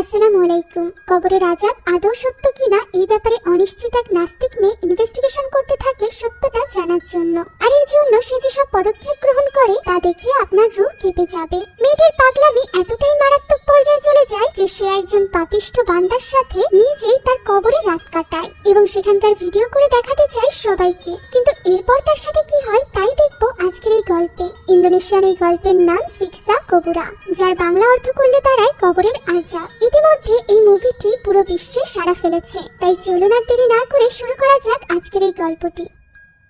আসসালামু আলাইকুম। কবরের আযাব আদৌ সত্য কিনা এই ব্যাপারে অনিশ্চিত এক নাস্তিক মেয়ে ইনভেস্টিগেশন করতে থাকে সত্যটা জানার জন্য। আর এর জন্য সে যেসব পদক্ষেপ গ্রহণ করে তা দেখে আপনার রূহ কেঁপে যাবে। মেয়েটির পাগলামি এতটাই মারাত্মক পর্যায়ে চলে যায় যে সে একজন পাপিষ্ঠ বান্দার সাথে নিজেই তার কবরে রাত কাটায় এবং সেখানকার ভিডিও করে দেখাতে চায় সবাইকে। কিন্তু এরপর তার সাথে কি হয় তাই দেখবো আজকের এই গল্পে। ইন্দোনেশিয়ার এই গল্পের নাম সিকসা কুবুরা, যার বাংলা অর্থ করলে দাঁড়ায় কবরের আযাব। ইতিমধ্যে এই মুভিটি পুরো বিশ্বে সাড়া ফেলেছে, তাই চলুন আর দেরি না করে শুরু করা যাক আজকের এই গল্পটি।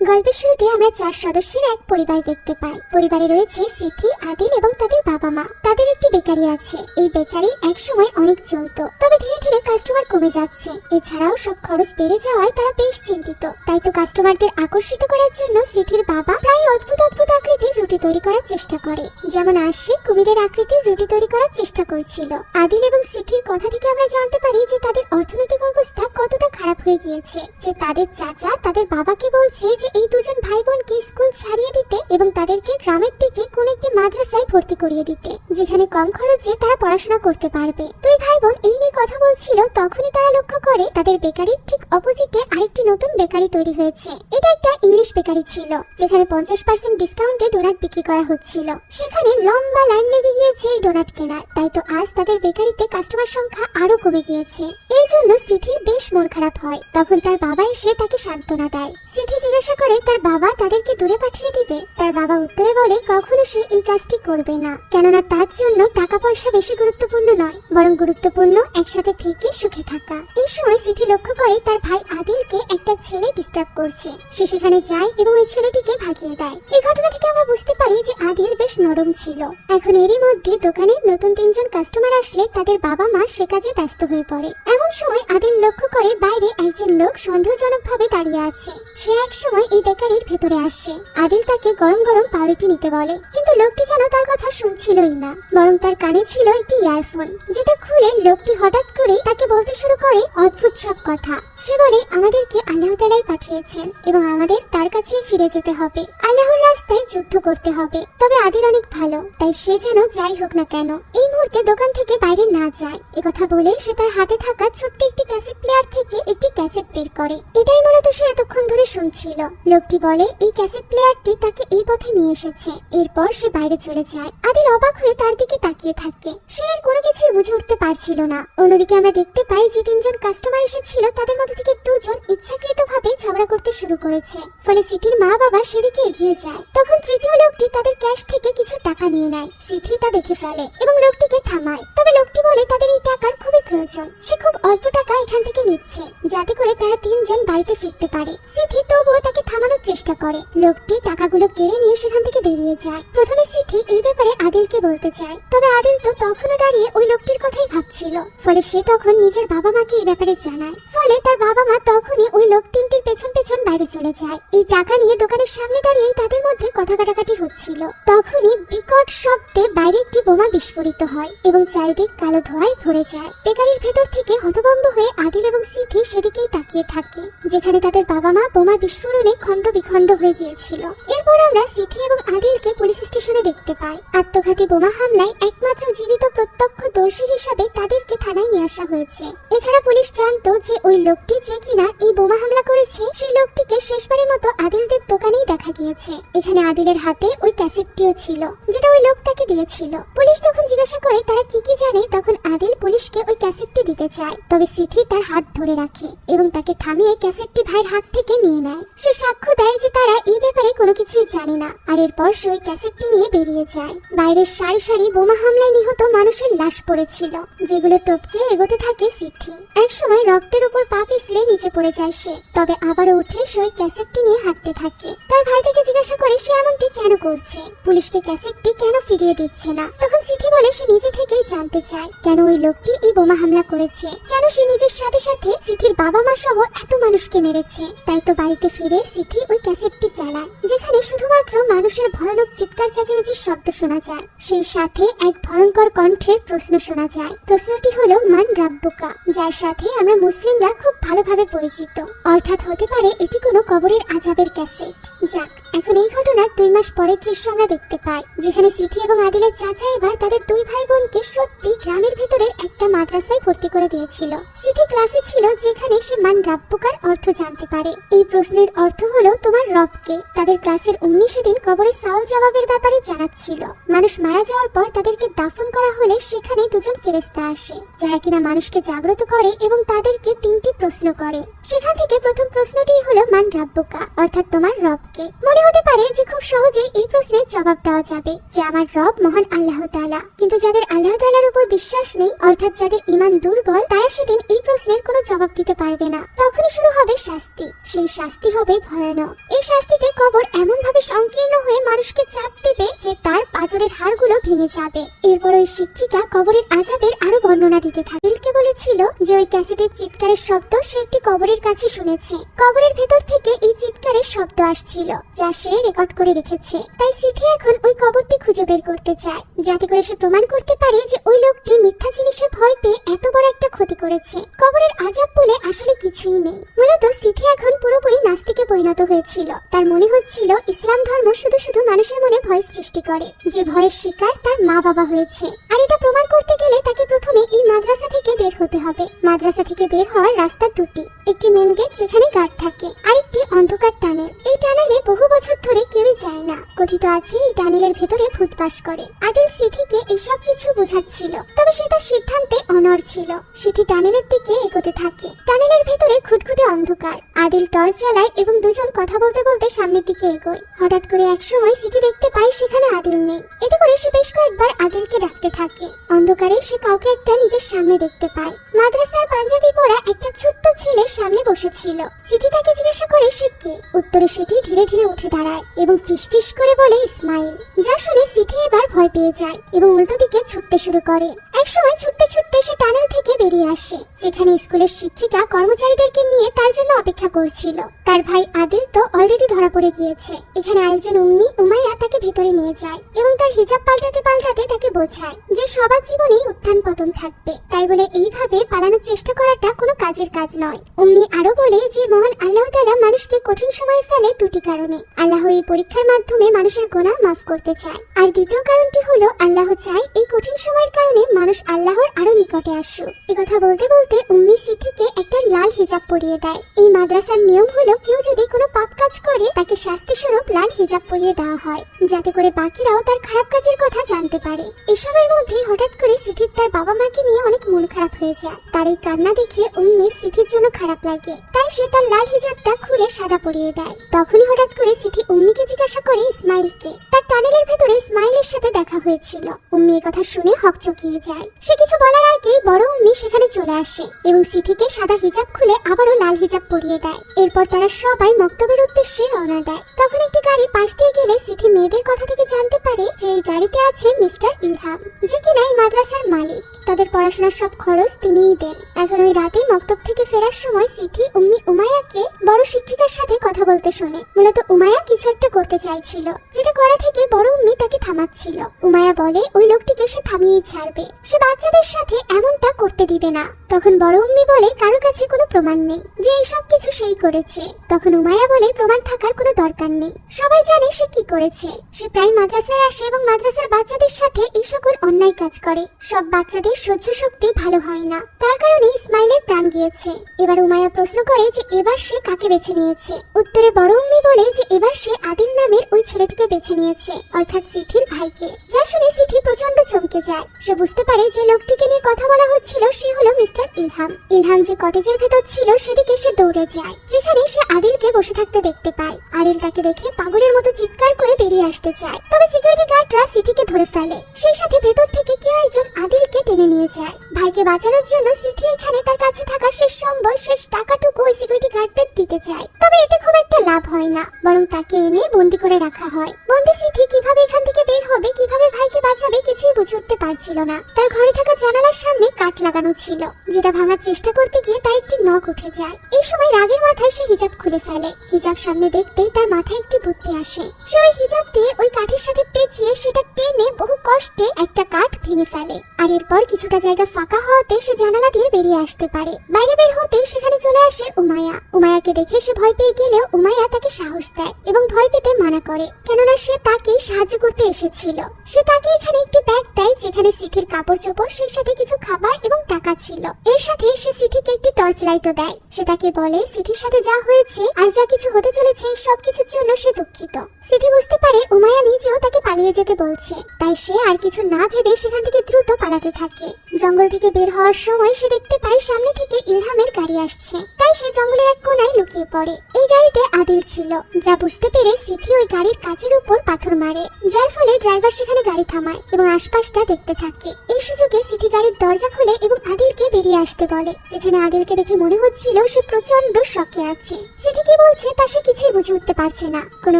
গল্পের শুরুতে আমরা 4 সদস্যের এক পরিবার দেখতে পাই। পরিবারে রয়েছে সিথি, আদিল এবং তাদের বাবা মা। তাদের একটি বেকারি আছে। এই বেকারি একসময় অনেক চলতো, তবে ধীরে ধীরে কাস্টমার কমে যাচ্ছে। এছাড়াও সব খরচ বেড়ে যাওয়ায় তারা বেশ চিন্তিত। তাই তো কাস্টমারদের আকর্ষিত করার জন্য সিথির বাবা প্রায় অদ্ভুত অদ্ভুত আকৃতির রুটি তৈরি করার চেষ্টা করে। যেমন আসছে কুমিরের আকৃতির রুটি তৈরি করার চেষ্টা করছিল। আদিল এবং সিথির কথা থেকে আমরা জানতে পারি যে তাদের অর্থনৈতিক অবস্থা কতটা খারাপ হয়ে গিয়েছে যে তাদের চাচা তাদের বাবাকে বলছে যে এই দুজন ভাই বোনকে স্কুল ছাড়িয়ে দিতে এবং তাদেরকে গ্রামের দিকে কোন একটি মাদ্রাসায় ভর্তি করিয়ে দিতে, যেখানে কম খরচে তারা পড়াশোনা করতে পারবে। দুই ভাই বোন এই নিয়ে কথা বলছিল, তখনই তারা লক্ষ্য করে তাদের বেকারির ঠিক অপোজিটে আরেকটি নতুন বেকারি তৈরি হয়েছে। এটা একটা ইংলিশ বেকারি ছিল, যেখানে 50% ডিসকাউন্টে ডোনাট বিক্রি করা হচ্ছিল। সেখানে লম্বা লাইন লেগে গিয়েছে এই ডোনাট কেনার। তাই তো আজ তাদের বেকারিতে কাস্টমার সংখ্যা আরো কমে গিয়েছে। এর জন্য সিথির বেশ মন খারাপ হয়। তখন তার বাবা এসে তাকে সান্ত্বনা দেয়। সিথি জিজ্ঞাসা করে তার বাবা তাদেরকে দূরে পাঠিয়ে দিবে। তার বাবা উত্তরে বলে কখনো সে এই কাজটি করবে না, কেননা তার জন্য টাকা পয়সা বেশি গুরুত্বপূর্ণ নয়, বরং গুরুত্বপূর্ণ একসাথে থেকে সুখে থাকা। এই সময় সিথি লক্ষ্য করে তার ভাই আদিলকে একটা ছেলে ডিস্টার্ব করছে। সে সেখানে যায় এবং ওই ছেলেটিকে ভাগিয়ে দেয়। এই ঘটনা থেকে আমরা বুঝতে পারি যে আদিল বেশ নরম ছিল। এখন এরই মধ্যে দোকানে নতুন 3 জন কাস্টমার আসলে তাদের বাবা মা সে কাজে ব্যস্ত হয়ে পড়ে। এমন সময় আদিল লক্ষ্য করে বাইরে একজন লোক সন্দেহজনকভাবে দাঁড়িয়ে আছে। সে এক সময় এই বেকারির ভেতরে আসে। আদিল তাকে গরম গরম পাউরুটি নিতে বলে, কিন্তু লোকটি যেন তার কথা শুনছিলই না, বরং তার কানে ছিল একটি ইয়ারফোন, যেটা খুলে লোকটি হঠাৎ করে তাকে বলতে শুরু করে অদ্ভুত সব কথা। সে বলে আমাদেরকে আল্লাহ তাআলাই পাঠিয়েছেন এবং আমাদের তার কাছে ফিরে যেতে হবে। আল্লাহর রাস্তায় যুদ্ধ করতে হবে। তবে আদিল অনেক ভালো, তাই সে যেন যাই হোক না কেন এই মুহূর্তে দোকান থেকে বাইরে না যায়। একথা বলে সে তার হাতে থাকা ছোট্ট একটি ক্যাসেট প্লেয়ার থেকে একটি ক্যাসেট বের করে। এটাই মূলত সে এতক্ষণ ধরে শুনছিল। লোকটি বলে এই ক্যাসেট প্লেয়ারটি তাকে এই পথে নিয়ে এসেছে। এরপর সে বাইরে চলে যায়। আদিল অবাক হয়ে তার দিকে তাকিয়ে থাকে। সে আর কোনো কিছুই বুঝে উঠতে পারছিল না। অন্যদিকে আমরা দেখতে পাই যে 3 জন কাস্টমার এসেছিল, তাদের মধ্যে থেকে 2 জন ইচ্ছাকৃতভাবে ঝগড়া করতে শুরু করেছে। ফলে সিথির মা বাবা সেদিকে এগিয়ে যায়। তখন তৃতীয় লোকটি তাদের ক্যাশ থেকে কিছু টাকা নিয়ে নেয়। সিথি তা দেখে ফেলে এবং লোকটিকে থামায়। তবে লোকটি বলে তাদের এই টাকার খুবই প্রয়োজন। সে খুব অল্প টাকা এখান থেকে নিচ্ছে, যাতে করে তারা 3 জন বাড়িতে ফিরতে পারে। সিথি তবুও তাকে থামানোর চেষ্টা করে। লোকটি টাকাগুলো কেড়ে নিয়ে সেখান থেকে বেরিয়ে যায়। প্রথমে সিথি এই ব্যাপারে আদিলকে বলতে চায়, তবে আদিল তো তখনও দাঁড়িয়ে ওই লোকটির কথাই ভাবছিল। ফলে সে তখন নিজের বাবা মাকে এই ব্যাপারে জানায়। ফলে তার বাবা মা তখনই ওই লোক 3টির পেছন পেছন বাইরে চলে যায়। এই টাকা নিয়ে দোকানের সামনে দাঁড়িয়ে তাদের মধ্যে কথা কাটাকাটি হচ্ছিল। তখনই বিকট শব্দে বাইরে একটি বোমা বিস্ফোরিত হয় এবং চারিদিক কালো ধোঁয়ায় ভরে যায়। বেকারির ভেতর থেকে হতভম্ব হয়ে আদিল এবং সিথি সেদিকেই তাকিয়ে থাকে, যেখানে তাদের বাবা মা বোমা বিস্ফোরণে খণ্ড বিখণ্ড হয়ে গিয়েছিল। এরপর আমরা সিথি এবং আদিলকে পুলিশ স্টেশনে দেখতে পাই। আত্মঘাতী বোমা হামলায় একমাত্র জীবিত প্রত্যক্ষদর্শী হিসাবে তাদেরকে থানায় নিয়ে আসা হয়েছে। এছাড়া পুলিশ জানতো যে ওই লোকটি যে কিনা এই বোমা হামলা করেছে, সেই লোকটিকে শেষবারের মতো আদিলদের দোকানেই দেখা গিয়েছে। এখানে আদিলের হাতে ওই ক্যাসেটটিও ছিল, যেটা ওই লোক তাকে দিয়েছিল। পুলিশ যখন জিজ্ঞাসা করে তারা কি কি জানে, তখন আদিল পুলিশকে ওই ক্যাসেটটি দিতে চায়। তবে সিথি তার হাত ধরে রাখে এবং তাকে থামিয়ে ক্যাসেটটি ভাইয়ের হাত থেকে নিয়ে নেয়। সে সাক্ষ্য দেয় যে তারা এই ব্যাপারে কোনো কিছুই জানে না। আর এরপর সে ওই ক্যাসেটটি নিয়ে বেরিয়ে যায়। বাইরের সারি সারি বোমা হামলায় নিহত মানুষের লাশ পড়েছিল, যেগুলো টপকে এগোতে থাকে সিথি। একসময় রক্তের উপর পা পিছলে নিচে পড়ে যায় সে, তবে আবারও উঠে সে ওই ক্যাসেটটি নিয়ে হাঁটতে থাকে। তার ভাই থেকে জিজ্ঞাসা করে সে এমনটি কেন করছে, পুলিশকে ক্যাসেটটি কেন ফিরিয়ে দিচ্ছে না। তখন সিথি বলে সে নিজে থেকেই জানতে চায় কেন ওই লোকটি এই বোমা হামলা করেছে, কেন সে নিজের সাথে সাথে সিথির বাবা মা সহ এত মানুষকে মেরেছে। তাই তো বাড়িতে ফিরে সিথি ওই ক্যাসেটটি চালায়, যেখানে শুধুমাত্র মানুষের ভয়ানক চিৎকার চেঁচামেচির শব্দ শোনা যায়। সেই সাথে এক ভয়ঙ্কর কণ্ঠের প্রশ্ন শোনা যায়। প্রশ্নটি হলো মান রাব্বুকা, যার সাথে আমরা মুসলিমরা খুব ভালোভাবে পরিচিত। অর্থাৎ হতে পারে এটি কোনো কবরের আযাবের ক্যাসেট। যাক, এখন এই ঘটনার 2 মাস পরের দৃশ্য আমরা দেখতে পাই, যেখানে সিথি এবং আদিলের চাচা এবার তাদের 2 ভাই বোনকে সত্যি গ্রামের ভেতরের একটা মাদ্রাসা মাদ্রাসায় ভর্তি করে দিয়েছিল। সিথি ক্লাসে ছিল যেখানে সে মান রাব্বুকার অর্থ জানতে পারে। এই প্রশ্নের অর্থ হলো তোমার রবকে। তাদের ক্লাসের উম্মি সেদিন কবরে সওয়াল জবাবের ব্যাপারে জানাচ্ছিল। মানুষ মারা যাওয়ার পর তাদেরকে দাফন করা হলে সেখানে দুজন ফেরেশতা আসে, যারা কিনা মানুষকে জাগ্রত করে এবং তাদেরকে 3টি প্রশ্ন করে। সেখান থেকে প্রথম প্রশ্নটি হলো মান রাব্বুকা, অর্থাৎ তোমার রবকে। মনে হতে পারে যে খুব সহজেই এই প্রশ্নের জবাব দেওয়া যাবে যে আমার রব মহান আল্লাহ তাআলা, কিন্তু যাদের আল্লাহ তাআলার উপর বিশ্বাস নেই, অর্থাৎ যাদের ঈমান দুর্বল, তারা সেদিন এই প্রশ্নের কোনো জবাব দিতে পারবে না। তখনই শুরু হবে শাস্তি। সেই শাস্তি হবে ভয়ানক। এই শাস্তিতে কবর এমন ভাবে সংকীর্ণ হয়ে মানুষকে চাপ দেবে যে তার পাঁজরের হাড়গুলো ভেঙে যাবে। এরপর ওই শিক্ষিকা কবরের আযাবের আরো বর্ণনা দিতে থাকে। দিলকে বলেছিল যে ওই ক্যাসেটের চিৎকারের শব্দ সে একটি কবরের কাছে শুনেছে। কবরের ভেতর থেকে এই চিৎকারের শব্দ আসছিল, যা সে রেকর্ড করে রেখেছে। তাই সিথি এখন ওই কবরটি খুঁজে বের করতে চায়, যাতে করে সে প্রমাণ করতে পারে যে ওই লোকটি মিথ্যা জিনিসে ভয় পেয়ে এত বড় একটা ক্ষতি করেছে। কবরের আযাব বলে আসলে কিছুই নেই। মূলত সিথি এখন পুরোপুরি নাস্তিকে পরিণত হয়েছিল। তার মনে হচ্ছিল ইসলাম ধর্ম শুধু শুধু মানুষের মনে ভয় সৃষ্টি করে, যে ভয়ের শিকার তার মা বাবা হয়েছে। আর এটা প্রমাণ করতে গেলে তাকে প্রথমে এই মাদ্রাসা থেকে বের হতে হবে। মাদ্রাসা থেকে বের হওয়ার রাস্তা দুটি, একটি মেন গেট যেখানে গার্ড থাকে, আর একটি অন্ধকার টানেল। এই টানেলে বহু বছর ধরে কেউই যায় না। কথিত আছে এই টানেলের ভেতরে ভূত বাস করে। আদিল সিথিকে এইসব কিছু বোঝাচ্ছিল, তবে সে তার সিদ্ধান্তে অনড় ছিল। সিথি টানেলের দিকে এগোতে থাকে। টানেলের ভেতরে খুটখুটে অন্ধকার। আদিল টর্চ জ্বালায় এবং দুজন কথা বলতে বলতে সামনের দিকে এগোয়। হঠাৎ করে একসময় সিথি দেখতে পায় সেখানে আদিল নেই। এতে করে সে বেশ কয়েকবার আদিলকে ডাকতে থাকে। অন্ধকারে সে কাউকে একটা নিজের সামনে দেখতে পায়। মাদ্রাসার পাঞ্জাবি পরা একটা ছোট্ট ছেলে সামনে বসেছিল। সিথি তাকে জিজ্ঞাসা করে সে কে। উত্তরে সেটি ধীরে ধীরে উঠে দাঁড়ায় এবং ফিসফিস করে বলে ইসমাইল। যা শুনে সিথি এবার ভয় পেয়ে যায় এবং উল্টো দিকে ছুটতে শুরু করে। একসময় ছুটতে ছুটতে সে টানেল থেকে বেরিয়ে আসে, যেখানে স্কুলের শিক্ষিকা কর্মচারীদেরকে নিয়ে তার জন্য অপেক্ষা করছিল। তার ভাই আদিল তো অলরেডি ধরা পড়ে গিয়েছে। এখানে আরেকজন উম্মি উমাইয়া তাকে ভেতরে নিয়ে যায় এবং তার হিজাব পাল্টাতে পাল্টাতে তাকে বোঝায় যে সবার জীবনেই উত্থান পতন থাকবে, তাই বলে এইভাবে পালানোর চেষ্টা করাটা কোনো কাজের কাজ নয়। উম্মি আরো বলে যে মহান আল্লাহ তাআলা মানুষকে কঠিন সময়ে ফেলে দুটি কারণে। আল্লাহ এই পরীক্ষার মাধ্যমে মানুষের গুনাহ মাফ করতে চায়, আর দ্বিতীয় কারণটি হলো আল্লাহ চায় এই কঠিন সময়ের কারণে মানুষ আল্লাহর আরো নিকটে আসুক। এই কথা বলতে বলতে উম্মি সিথিকে একটা লাল হিজাব পরিয়ে দেয়। এই মাদ্রাসার নিয়ম হলো কেউ যদি কোনো পাপ কাজ করে তাকে শাস্তি স্বরূপ লাল হিজাব পরিয়ে দেওয়া হয়, যাতে করে বাকিরাও তার খারাপ কাজের কথা জানতে পারে। এসবের মধ্যে হঠাৎ করে সিথির তার বাবা মাকে নিয়ে অনেক মন খারাপ হয়ে যায়। তার এই কান্না দেখে উম্মির সিথির জন্য খারাপ লাগে, তাই সে তার লাল হিজাবটা খুলে সাদা পরিয়ে দেয়। তখনই হঠাৎ করে সিথি উম্মিকে জিজ্ঞাসা করে ইসমাইলকে। তার টানেলের ভেতরে ইসমাইলের সাথে দেখা হয়েছিল। উম্মি এই কথা শুনে হকচকিয়ে যায়। সে কিছু বলার আগে বড় উম্মি সেখানে চলে আসে এবং সিথিকে সাদা হিজাব খুলে আবারও লাল হিজাব পরিয়ে দেয়। এরপর তারা সবাই মক্তবের উদ্দেশ্যে রওনা দেয়। তখন একটি গাড়ি পাশ দিয়ে গেলে সিথি মেয়েদের কথা থেকে জানতে পারে যে এই গাড়িতে আছে মিস্টার ইলহাম, যে কিনা এই মাদ্রাসার মালিক। তাদের পড়াশোনার সব খরচ তিনিই দেন। এখন ওই রাতে মক্তব থেকে ফেরার সময় সিথি উম্মি উমাইয়াকে বড় শিক্ষিকার সাথে কথা বলতে শোনে। মূলত উমাইয়া কিছু একটা করতে চাইছিল, যেটা করা থেকে বড় উম্মি তাকে থামাচ্ছিল। উমাইয়া বলে ওই লোকটিকে সে থামিয়েই ছাড়বে, সে বাচ্চাদের সাথে এমনটা করতে দিবে না। তখন বড় উম্মি বলে কারো কাছে কোনো প্রমাণ নেই যে এই সব কিছু সেই করেছে। তখন উমাইয়া বলে প্রমাণ থাকার কোনো দরকার নেই, সবাই জানে সে কি করেছে। সে প্রায় মাদ্রাসায় আসে এবং মাদ্রাসার বাচ্চাদের সাথে এই সকল অন্যায় কাজ করে। সব বাচ্চাদের সহ্য শক্তি ভালো হয় না, তার কারণে ইসমাইলের প্রাণ গিয়েছে। এবার উমাইয়া প্রশ্ন করে যে এবার সে কাকে বেছে নিয়েছে। উত্তরে বড় উম্মি বলে যে এবার সে আদিল নামের ওই ছেলেটিকে বেছে নিয়েছে, অর্থাৎ সিথির ভাইকে। যা শুনে সিথি প্রচন্ড চমকে যায়। সে বুঝতে পারে যে লোকটিকে নিয়ে কথা বলা হচ্ছিল সে হলো মিস্টার ইলহাম। ইলহাম যে কটেজের ভেতর ছিল সেদিকে সে দৌড়ে যায়, যেখানে সে আদিলকে বসে থাকতে দেখতে পায়। আদিল তাকে দেখে পাগলের মতো চিৎকার করে বেরিয়ে আসতে চায়, তবে সিকিউরিটি গার্ডরা সিথিকে ধরে ফেলে। সেই সাথে ভেতর থেকে কেউ একজন আদিলকে টেনে নিয়ে যায়। ভাইকে বাঁচানোর জন্য সিথি এখানে তার কাছে থাকা শেষ সম্বল, শেষ টাকাটুকু ওই সিকিউরিটি গার্ডদের দিতে চায়, তবে এতে খুব একটা লাভ হয় না, বরং তাকে এনে বন্দি করে রাখা হয়। বন্দি সিথি কিভাবে এখান থেকে বের হবে, কিভাবে ভাইকে বাঁচাবে কিছুই বুঝে উঠতে পারছিল না। তার ঘরে থাকা জানালার সামনে কাঠ লাগানো ছিল, যেটা ভাঙার চেষ্টা করতে গিয়ে তার একটি নখ উঠে যায়। এই সময় রাগের মাথায় সে হিজাব খুলে ফেলে। হিজাব সামনে দেখতেই তার মাথায় একটি বুদ্ধি আসে। সে ওই হিজাব দিয়ে ওই কাঠের সাথে পেঁচিয়ে সেটা টেনে বহু কষ্টে একটা কাঠ ভেঙে ফেলে। আর এরপর কিছুটা জায়গা ফাঁকা হওয়াতে সে জানালা দিয়ে বেরিয়ে আসতে পারে। বাইরে বের হতেই সেখানে চলে আসে উমাইয়া। উমাইয়াকে দেখে সে ভয় পেয়ে গেলেও উমাইয়া তাকে সাহস দেয় এবং ভয় পেতে মানা করে, কেননা সে তাকে সাহায্য করতে এসেছিল। সে তাকে এখানে একটি ব্যাগ দেয় যেখানে সিথির কাপড় চোপড়, সেই সাথে কিছু খাবার এবং টাকা ছিল। এর সাথে সে সিথিকে একটি টর্চ লাইটও দেয়। সে তাকে বলে সিথির সাথে যা হয়েছে আর যা কিছু হতে চলেছে এই সব কিছুর জন্য সে দুঃখিত। সিথি বুঝতে পারে উমায়া নিজেও তাকে পালিয়ে যেতে বলছে, তাই সে আর কিছু না ভেবে সেখান থেকে দ্রুত পালাতে থাকে। জঙ্গল থেকে বের হওয়ার সময় সে দেখতে পায় সামনে থেকে ইলহামের গাড়ি আসছে, তাই সে জঙ্গলের এক কোণায় লুকিয়ে পড়ে। এই গাড়িতে আদিল ছিল, যা বুঝতে পেরে সিথি ওই গাড়ির কাচের উপর পাথর মারে, যার ফলে ড্রাইভার সেখানে গাড়ি থামায় এবং আশপাশটা দেখতে থাকে। এই সুযোগে সিথি গাড়ির দরজা খুলে এবং আদিলকে বেরিয়ে আসতে বলে, যেখানে আদিলকে দেখে মনে হচ্ছিল সে প্রচন্ড শকে আছে। সিথি কি বলছে তা সে কিছুই বুঝে উঠতে পারছে না। কোনো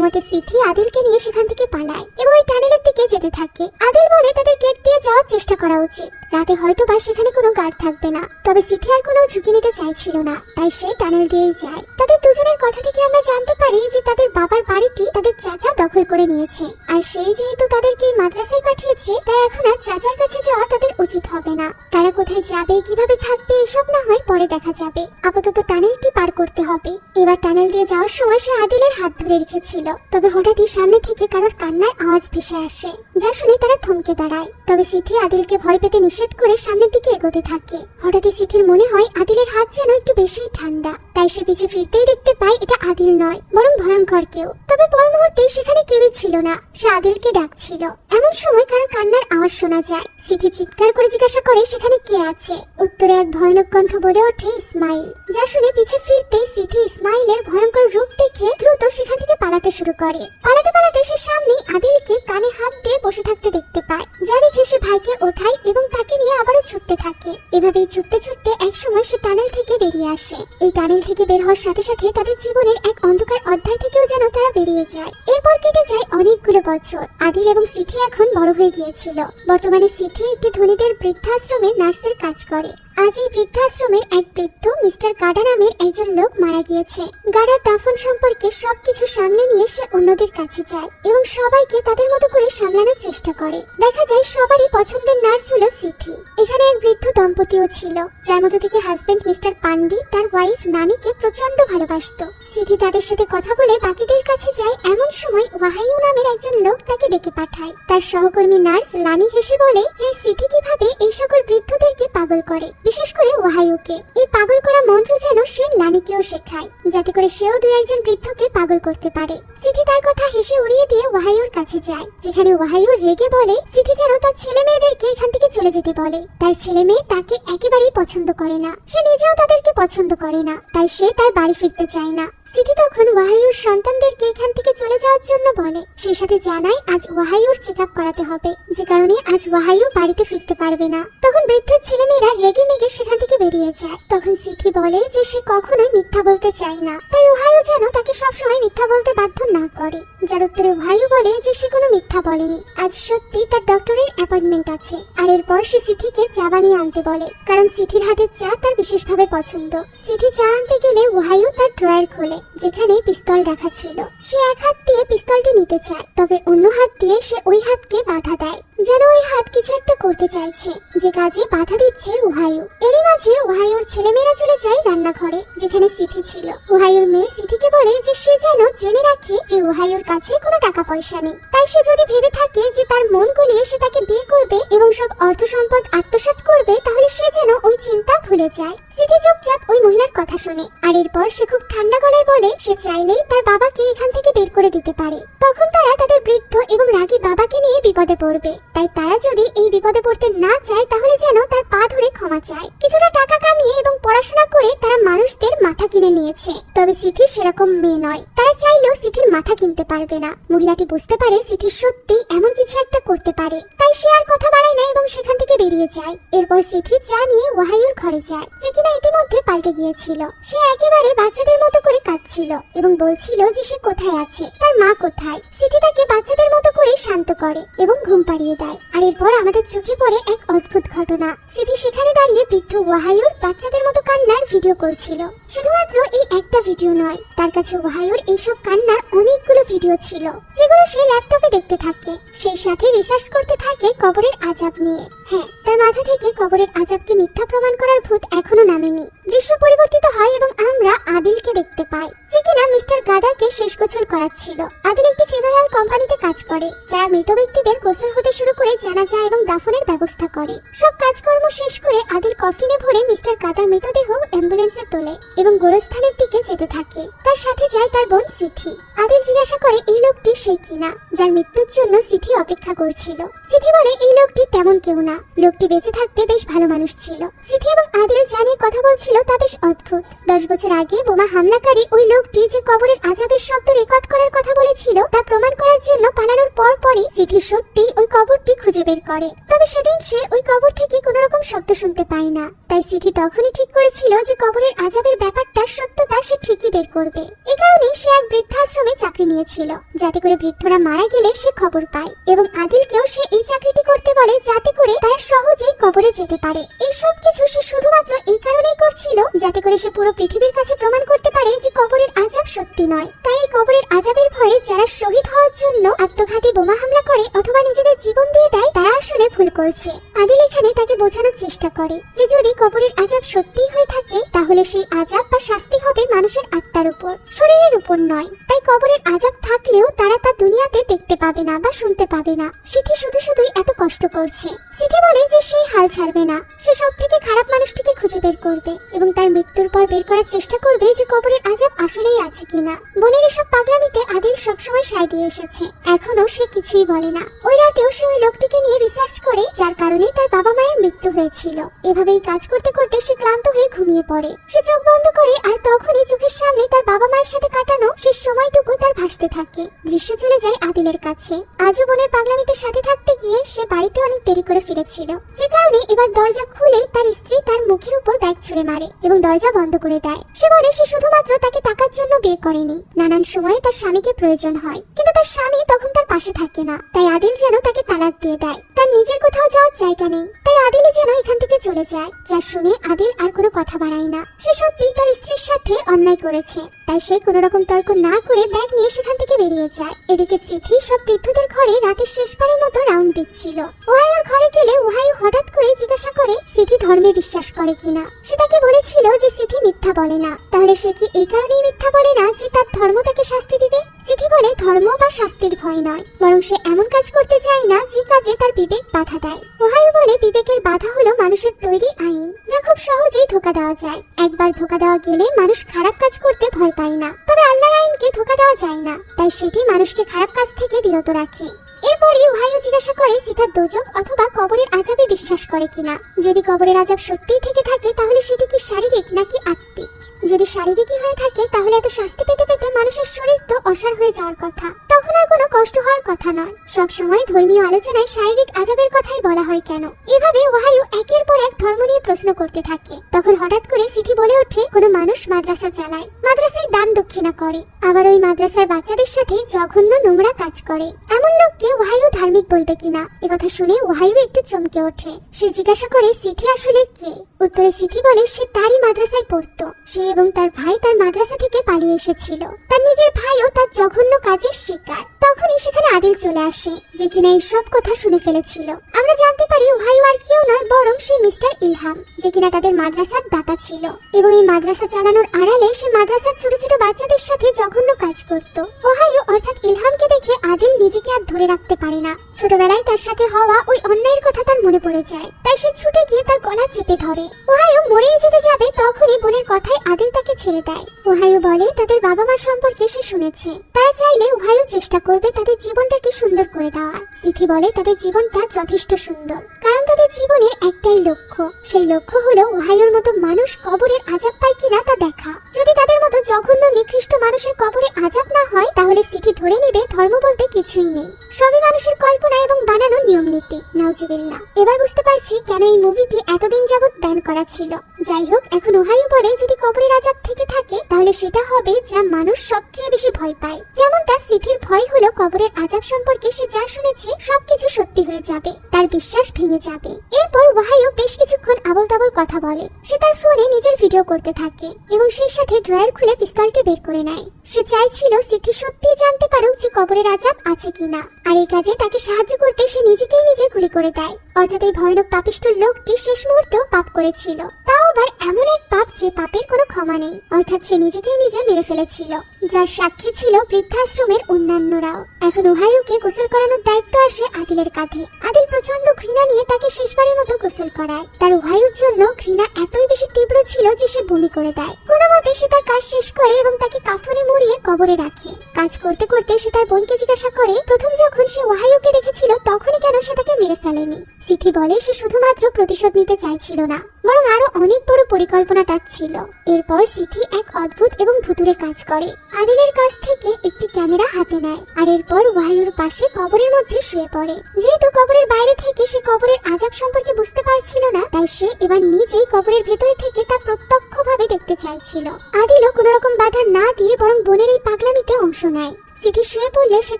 মতে সিথি আদিলকে নিয়ে সেখান থেকে পালায় এবং ওই টানেলের দিকে যেতে থাকে। আদিল বলে তাদের গেট দিয়ে যাওয়ার চেষ্টা করা উচিত, রাতে হয়তো বা সেখানে কোনো গার্ড থাকবে না। তবে সিথি আর কোনো ঝুঁকি নিতে চাইছিল না, তাই সে টানেল দিয়েই যায়। তাদের দুজনের কথা থেকে আমরা জানতে পারি যে তাদের বাবার বাড়িটি তাদের চাচা দখল করে নিয়েছে, আর সেই যেহেতু তাদেরকে মাদ্রাসায় পাঠিয়েছে, তাই এখন আর চাচার কাছে যাওয়া তাদের উচিত হবে না। তারা কোথায় যাবে, কিভাবে থাকবে এসব না হয় পরে দেখা যাবে, আপাতত টানেলটি পার করতে হবে। এবার টানেল দিয়ে যাওয়ার সময় সে আদিলের হাত ধরে রেখেছিল, তবে হঠাৎই সামনে থেকে কারোর কান্নার আওয়াজ ভেসে আসে, যা শুনে তারা থমকে দাঁড়ায়। তবে সিথি আদিলকে ভয় পেতে নিষেধ করে সামনের দিকে এগোতে থাকে। হঠাৎই সিথির মনে হয় আদিলের হাত যেন একটু বেশিই ঠান্ডা, তাই সে পিছে ফিরতেই দেখতে পায় এটা আদিল নয়, বরং ভয়ঙ্কর কেউ। তবে পর মুহূর্তেই সেখানে কেউই ছিল না, সে আদিলকে ডাকছিল। এমন সময় কারো কান্নার আওয়াজ শোনা যায়। সিথি চিৎকার করে জিজ্ঞাসা করে সেখানে কে আছে। উত্তরে এক ভয়ানক কণ্ঠ বলে ওঠে ইসমাইল, যা শুনে পিছে ফিরতেই সিথি ইসমাইলের ভয়ঙ্কর রূপ দেখে দ্রুত সেখান থেকে পালাতে শুরু করে। পালাতে পালাতে সে সামনে আদিলকে কানে হাত দিয়ে বসে থাকতে দেখতে পায়, যা দেখে সে ভাইকে ওঠায় এবং তাকে নিয়ে আবারও ছুটতে থাকে। এভাবেই ছুটতে ছুটতে এক সময় সে টানেল থেকে বেরিয়ে আসে। এই টানেল থেকে বের হওয়ার সাথে সাথে তাদের জীবনের এক অন্ধকার অধ্যায় থেকেও যেন তারা বেরিয়ে যায়। এরপর কেটে যায় অনেকগুলো বছর। আদিল এবং সিথি এখন বড় হয়ে গিয়েছিল। বর্তমানে সিথি একটি ধনীদের বৃদ্ধাশ্রমে নার্সের কাজ করে। আজ এই বৃদ্ধাশ্রমের এক বৃদ্ধ মিস্টার গাডা নামের একজন লোক মারা গিয়েছে। গাডার দাফন সম্পর্কে সবকিছু সামনে নিয়ে সে অন্যদের কাছে যায় এবং সবাইকে তাদের মতো করে সামলানোর চেষ্টা করে। দেখা যায় সবারই পছন্দের নার্স হলো সিথি। এখানে এক বৃদ্ধ দম্পতিও ছিল, যার মধ্যে থেকে হাজবেন্ড মিস্টার পান্ডি তার ওয়াইফ নানিকে প্রচন্ড ভালোবাসতো। সিথি তাদের সাথে কথা বলে বাকিদের কাছে যায়। এমন সময় ওয়াহাইউ নামের একজন লোক তাকে ডেকে পাঠায়। তার সহকর্মী নার্স লানি হেসে বলে যে সিথি কিভাবে এই সকল বৃদ্ধদেরকে পাগল করে, বিশেষ করে ওয়াহাইউকে। এই পাগল করা মন্ত্র যেন সে লানিকেও শেখায়, যাতে করে সেও দুই একজন বৃদ্ধকে পাগল করতে পারে। সিথি তার কথা হেসে উড়িয়ে দিয়ে ওয়াহাইউর কাছে যায়, যেখানে ওয়াহাইউ রেগে বলে সিথি যেন তার ছেলে মেয়েদেরকে এখান থেকে চলে যেতে বলে। তার ছেলে মেয়ে তাকে একেবারেই পছন্দ করে না, সে নিজেও তাদেরকে পছন্দ করে না, তাই সে তার বাড়ি ফিরতে চায় না। সিথি তখন ওয়াহাইউর সন্তানদেরকে এখান থেকে চলে যাওয়ার জন্য বলে। সেই সাথে জানায় আজ ওয়াহাইউর চেক আপ করাতে হবে, যে কারণে আজ ওয়াহাইউ বাড়িতে ফিরতে পারবে না। তখন বৃদ্ধের ছেলেমেয়েরা রেগে মেগে সেখান থেকে বেরিয়ে যায়। তখন সিথি বলে যে সে কখনোই মিথ্যা বলতে চায় না, তাই ওয়াহাইউ যেন তাকে সবসময় মিথ্যা বলতে বাধ্য না করে। যার উত্তরে ওয়াহাইউ বলে যে সে কোনো মিথ্যা বলেনি, আজ সত্যি তার ডক্টরের অ্যাপয়েন্টমেন্ট আছে। আর এরপর সে সিথিকে চা বানিয়ে আনতে বলে, কারণ সিথির হাতের চা তার বিশেষভাবে পছন্দ। সিথি চা আনতে গেলে ওয়াহাইউ তার ড্রয়ার খোলে, যেখানে পিস্তল রাখা ছিল। সে এক হাত দিয়ে পিস্তলটি নিতে চায়, তবে অন্য হাত দিয়ে সে ওই হাতকে বাধা দেয়, যেন ওই হাত কিছু একটা করতে চাইছে, যে কাজে বাধা দিচ্ছে ওয়াহাইউ। এরই মাঝে ওয়াহাইউর ছেলেমেয়েরা চলে যায় রান্নাঘরে, যেখানে সিথি ছিল। ওয়াহাইউর মেয়ে সিথিকে বলে যে সে যেন জেনে রাখে যে ওয়াহাইউর কাছে কোনো টাকা পয়সা নেই, তাই সে যদি ভেবে থাকে যে তার মন গলিয়ে সে তাকে বিয়ে করবে এবং সব অর্থ সম্পদ আত্মসাৎ করবে, তাহলে সে যেন ওই চিন্তা ভুলে যায়। সিথি চুপচাপ ওই মহিলার কথা শুনে, আর এরপর সে খুব ঠান্ডা গলায় বলে সে চাইলেই তার বাবাকে এখান থেকে বের করে দিতে পারে। তখন তারা তাদের বৃদ্ধ এবং রাগী বাবাকে নিয়ে বিপদে পড়বে, তাই তারা যদি এই বিপদে পড়তে না চায় তাহলে যেন তার পা ধরে ক্ষমা চায়। কিছুটা টাকা কামিয়ে এবং পড়াশোনা করে তারা মানুষদের মাথা কিনে নিয়েছে, তবে সিথি সেরকম মেয়ে নয়। তারা চাইলেও সিথির মাথা কিনতে পারবে না। মহিলাটি বুঝতে পারে সিথি সত্যি এমন কিছু একটা করতে পারে, তাই সে আর কথা বাড়ায় না এবং সেখান থেকে বেরিয়ে যায়। এরপর সিথি চা নিয়ে ওয়াহাইউর ঘরে যায়, যে কিনা ইতিমধ্যে পাল্টে গিয়েছিল। সে একেবারে বাচ্চাদের মতো করে কাঁদছিল এবং বলছিল যে সে কোথায় আছে, তার মা কোথায়। সিথি তাকে বাচ্চাদের মতো করে শান্ত করে এবং ঘুম পাড়িয়ে দেয়। আর এরপর আমাদের চোখে পড়ে এক অদ্ভুত ঘটনা। সিথি সেখানে দাঁড়িয়ে বৃদ্ধ ওয়াহাইউর বাচ্চাদের মতো কান্নার ভিডিও করছিল। শুধুমাত্র এই একটা ভিডিও নয়, তার কাছে ওয়াহাইউর এইসব কান্নার অনেকগুলো ভিডিও ছিল, যেগুলো সে ল্যাপটপে দেখতে থাকে। সেই সাথে রিসার্চ করতে থাকে কবরের আযাব নিয়ে। হ্যাঁ, তার মাথা থেকে কবরের আযাবকে মিথ্যা প্রমাণ করার ভূত এখনো নামেনি। দৃশ্য পরিবর্তিত হয় এবং আমরা আমরা আদিলকে দেখতে পাই, যে কিনা মিস্টার গাদাকে শেষ গোসল করাচ্ছিল। আদিল একটি ফিউনারাল কোম্পানিতে কাজ করে, যারা মৃত ব্যক্তিদের গোসল হতে শুরু করে জানাজা এবং দাফনের ব্যবস্থা করে। সব কাজকর্ম শেষ করে আদিল কফিনে ভরে মিস্টার গাদার মৃতদেহ অ্যাম্বুলেন্সে তোলে এবং গোরস্থানের দিকে যেতে থাকে। তার সাথে যায় তার বোন সিথি। আদিল জিজ্ঞাসা করে এই লোকটি সেই কিনা যার মৃত্যুর জন্য সিথি অপেক্ষা করছিল। সিথি বলে এই লোকটি তেমন কেউ না, লোকটি বেঁচে থাকতে বেশ ভালো মানুষ ছিল। সিথি এবং আদিল জানিয়ে কথা বলছিল তা বেশ অদ্ভুত। 10 বছর আগে বোমা হামলাকারী ওই লোকটি যে কবরের আযাবের শব্দ রেকর্ড করার কথা বলেছিল তা প্রমাণ করার জন্য পালানোর পরই সিথি সত্যি ওই কবরটি খুঁজে বের করে। তবে সেদিন সে ওই কবর থেকে কোনো রকম শব্দ শুনতে পায় না। তাই সিথি তখনই ঠিক করেছিল যে কবরের আযাবের ব্যাপারটার সত্যতা সে ঠিকই বের করবে। এই কারণেই সে এক বৃদ্ধাশ্রমে চাকরি নিয়েছিল, যাতে করে বৃদ্ধরা মারা গেলে সে খবর পায়। এবং আদিলকেও সে এই চাকরিটি করতে বলে যাতে করে তারা সহজেই কবরে যেতে পারে। এই সব কিছু সে শুধুমাত্র এই কারণেই করছিল যাতে করে সে পুরো পৃথিবীর কাছে প্রমাণ করতে পারে যে কবরের আযাব সত্যি নয়। তাই এই কবরের আযাবের ভয়ে যারা শহীদ হওয়ার জন্য আত্মঘাতী বোমা হামলা করে অথবা নিজেদের জীবন দিয়ে দেয় তারা আসলে ভুল করছে। আদিল এখানে তাকে বোঝানোর চেষ্টা করে যে যদি কবরের আযাব সত্যি হয়ে থাকে তাহলে সেই আযাব বা শাস্তি হবে মানুষের আত্মার উপর, শরীরের উপর নয়। তাই কবরের আযাব থাকলেও তারা তা দুনিয়াতে দেখতে পাবে না বা শুনতে পাবে না। সিথি শুধুই এত কষ্ট করছে। সিথি বলে যে সে হাল ছাড়বে না, সে সব থেকে খারাপ মানুষটিকে খুঁজে বের করবে এবং তার মৃত্যুর পর বের করার চেষ্টা করবে যে কবরের আযাব আসলেই আছে কিনা। বোনের এসব পাগলামিতে আদিল সবসময় সায় দিয়ে এসেছে, এখনো সে কিছুই বলে না। ওই রাতেও সে ওই লোকটিকে নিয়ে রিসার্চ করে, যার কারণে তার বাবা মায়ের মৃত্যু হয়েছিল। এভাবেই কাজ করতে করতে সে ক্লান্ত হয়ে ঘুমিয়ে পড়ে। সে চোখ বন্ধ করে আর তখনই চোখের সামনে তার বাবা মায়ের সাথে কাটানো শেষ সময়টুকু তার ভাসতে থাকে। দৃশ্য চলে যায় আদিলের কাছে। আজও বোনের পাগলামিতে সাথে থাকতে গিয়ে সে বাড়িতে অনেক দেরি করে ফিরেছিল, যে কারণে এবার দরজা খুলে তার স্ত্রী তার মুখের উপর ব্যাগ ছুঁড়ে মারে এবং দরজা বন্ধ করে দেয়। সে বলে সে শুধুমাত্র তাকে টাকার জন্য বিয়ে করেনি, নানান সময়ে তার স্বামীকে প্রয়োজন হয়, কিন্তু তার স্বামী তখন তার পাশে থাকে না। তাই আদিল যেন তাকে তালাক দিয়ে দেয়। তার নিজের কোথাও যাওয়ার জায়গা নেই, তাই আদিল যেন এখান থেকে চলে যায়। যা শুনে আদিল আর কোনো কথা বাড়ায় না। সে সত্যি তার স্ত্রীর সাথে অন্যায় করেছে, তাই সে কোনো রকম তর্ক না করে ব্যাগ নিয়ে সেখান থেকে বেরিয়ে যায়। এদিকে সিথি সব বৃদ্ধদের ঘরে রাতের শেষবারের মতো রাউন্ড দিচ্ছিল। ওহাইওর ঘরে গেলে ওহাইও হঠাৎ করে জিজ্ঞাসা করে সিথি ধর্মে বিশ্বাস করে কিনা। সে তাকে বলেছিল যে সিথি মিথ্যা বলে না। তাহলে সে কি এই কারণেই মিথ্যা বলে না যে তার ধর্ম তাকে শাস্তি দিবে? সিথি বলে ধর্ম বা শাস্তির ভয় নয়, বরং সে এমন কাজ করতে চায় না যে কাজে তার বিবেক বাধা দেয়। ওহাইও বলে বিবেকের বাধা হলো মানুষের তৈরি আইন, যা খুব সহজেই ধোঁকা দেওয়া যায়। একবার ধোঁকা দেওয়া গেলে মানুষ খারাপ কাজ করতে ভয় পায় না, তবে আল্লাহর আইনকে ধোঁকা দেওয়া যায় না, তাই সেটি মানুষকে খারাপ কাজ থেকে বিরত রাখে। এরপরই ওহাইও জিজ্ঞাসা করে সিথার দোজক অথবা কবরের আযাবে বিশ্বাস করে কিনা। যদি কবরের আযাব সত্যিই থেকে থাকে তাহলে সেটি কি শারীরিক নাকি আত্মিক? যদি শারীরিকই হয়ে থাকে তাহলে এত শাস্তি পেতে পেতে মানুষের শরীর তো অসাড় হয়ে যাওয়ার কথা, তখন আর কোনো কষ্ট হওয়ার কথা নয়। সব সময় ধর্মীয় আলোচনায় শারীরিক আযাবের কথাই বলা হয় কেন? এভাবে ওহাইও একের পর এক ধর্ম নিয়ে প্রশ্ন করতে থাকে। তখন হঠাৎ করে সিথি বলে ওঠে কোনো মানুষ মাদ্রাসা চালায়, মাদ্রাসায় দান দক্ষিণা করে, আবার ওই মাদ্রাসার বাচ্চাদের সাথে জঘন্য নোংরা কাজ করে। এমন লোককে ওহাইও ধার্মিক বলবে কিনা? একথা শুনে ওহাইও একটু চমকে ওঠে। সে জিজ্ঞাসা করে সিথি আসলে কে? উত্তরে সিথি বলে সে তারই মাদ্রাসায় পড়তো। সে এবং তার ভাই তার মাদ্রাসা থেকে পালিয়ে এসেছিল। তার নিজের ভাইও তার জঘন্য কাজের শিকার। তখনই সেখানে আদিল চলে আসে, যে কিনা এই সব কথা শুনে ফেলেছিল। আমরা জানতে পারি ওহাইও আর কেউ নয় বরং সে মিস্টার ইলহাম, যে কিনা তাদের মাদ্রাসার দাতা ছিল এবং এই মাদ্রাসা চালানোর আড়ালে সে মাদ্রাসার ছোট ছোট বাচ্চাদের সাথে জঘন্য কাজ করত। ওহাইও অর্থাৎ ইলহামকে দেখে আদিল নিজেকে আর ধরে রাখতে পারে না। ছোটবেলায় তার সাথে হওয়া ওই অন্যায়ের কথা তার মনে পড়ে যায়, তাই সে ছুটে গিয়ে তার গলা চেপে ধরে। ওহাইও মরেই যেতে যাবে তখনই বোনের কথায় আদিল তাকে ছেড়ে দেয়। ওহাইও বলে তাদের বাবা মা সম্পর্কে সে শুনেছে, তারা চাইলে ওহাইও চেষ্টা করবে তাদের জীবনটাকে সুন্দর করে দেওয়ার। সিথি বলে তাদের জীবনটা যথেষ্ট সুন্দর, কারণ তাদের জীবনের একটাই লক্ষ্য। সেই লক্ষ্য হলো ওহাইওর মতো মানুষ কবরের আযাব পায় কিনা তা দেখা। যদি তাদের মতো জঘন্য নিকৃষ্ট মানুষের কবরে আযাব না হয় তাহলে সিথি ধরে নেবে ধর্ম বলতে কিছুই নেই, সবই মানুষের কল্পনা এবং বানানো নিয়ম নীতি। নাউজুবিল্লাহ। এবার বুঝতে পারছি কেন এই মুভিটি এতদিন যাবত ব্যান করা ছিল। যাই হোক, এখন ওহাইও বলে যদি কবরের আযাব থেকে থাকে তাহলে সেটা হবে যা মানুষ সবচেয়ে বেশি ভয় পায়। যেমনটা সিথির ভয় হলো কবরের আযাব সম্পর্কে সে যা শুনেছে সবকিছু সত্যি হয়ে যাবে, তার বিশ্বাস ভেঙে যাবে। এরপর ওহাইও বেশ কিছুক্ষণ আবল তাবল কথা বলে। সে তার ফোনে নিজের ভিডিও করতে থাকে এবং সেই সাথে ড্রয়ার খুলে পিস্তলটি বের করে নেয়। সে চাইছিল সিথি সত্যিই জানতে পারুক যে কবরের আযাব আছে কিনা, আর এই কাজে তাকে সাহায্য করতে সে নিজেকেই নিজে গুলি করে দেয়। অর্থাৎ এই ভয়ানক পাপিষ্ঠ লোকটি শেষ মুহূর্তেও পাপ করেছিল, তাও আবার এমন এক পাপ যে পাপের কোনো ক্ষমা নেই, অর্থাৎ সে নিজেকেই নিজে মেরে ফেলেছিল, যার সাক্ষী ছিল বৃদ্ধাশ্রমের অন্যান্যরাও। এখন ওহাইওকে গোসল করানোর দায়িত্ব আসে আদিলের কাঁধে। আদিল প্রচন্ড ঘৃণা নিয়ে তাকে শেষবারের মতো গোসল করায়। তার ওহাইওর জন্য ঘৃণা এতই বেশি তীব্র ছিল যে সে বমি করে দেয়। কোনো মতে সে তার কাজ শেষ করে এবং তাকে কাফনে মুড়িয়ে কবরে রাখে। কাজ করতে করতে সে তার বোনকে জিজ্ঞাসা করে প্রথম যখন সে ওহাইওকে দেখেছিল তখনই কেন সে তাকে মেরে ফেলেনি। সিথি বলে সে শুধুমাত্র প্রতিশোধ নিতে চাইছিল না, বরং আরো অনেক বড় পরিকল্পনা তার ছিল। এরপর সিথি এক অদ্ভুত এবং ভুতুরে কাজ করে। আদিলের কাছ থেকে একটি ক্যামেরা হাতে নেয় আর এরপর ওহাইওর পাশে কবরের মধ্যে শুয়ে পড়ে। যেহেতু কবরের বাইরে থেকে সে কবরের আযাব সম্পর্কে বুঝতে পারছিল না, তাই সে এবার নিজেই কবরের ভেতরে থেকে তা প্রত্যক্ষভাবে দেখতে চাইছিল। আদিলও কোনো রকম বাধা না দিয়ে বরং বোনের এই পাগলামিতে অংশ নেয়। সিথি শুয়ে পড়লে সে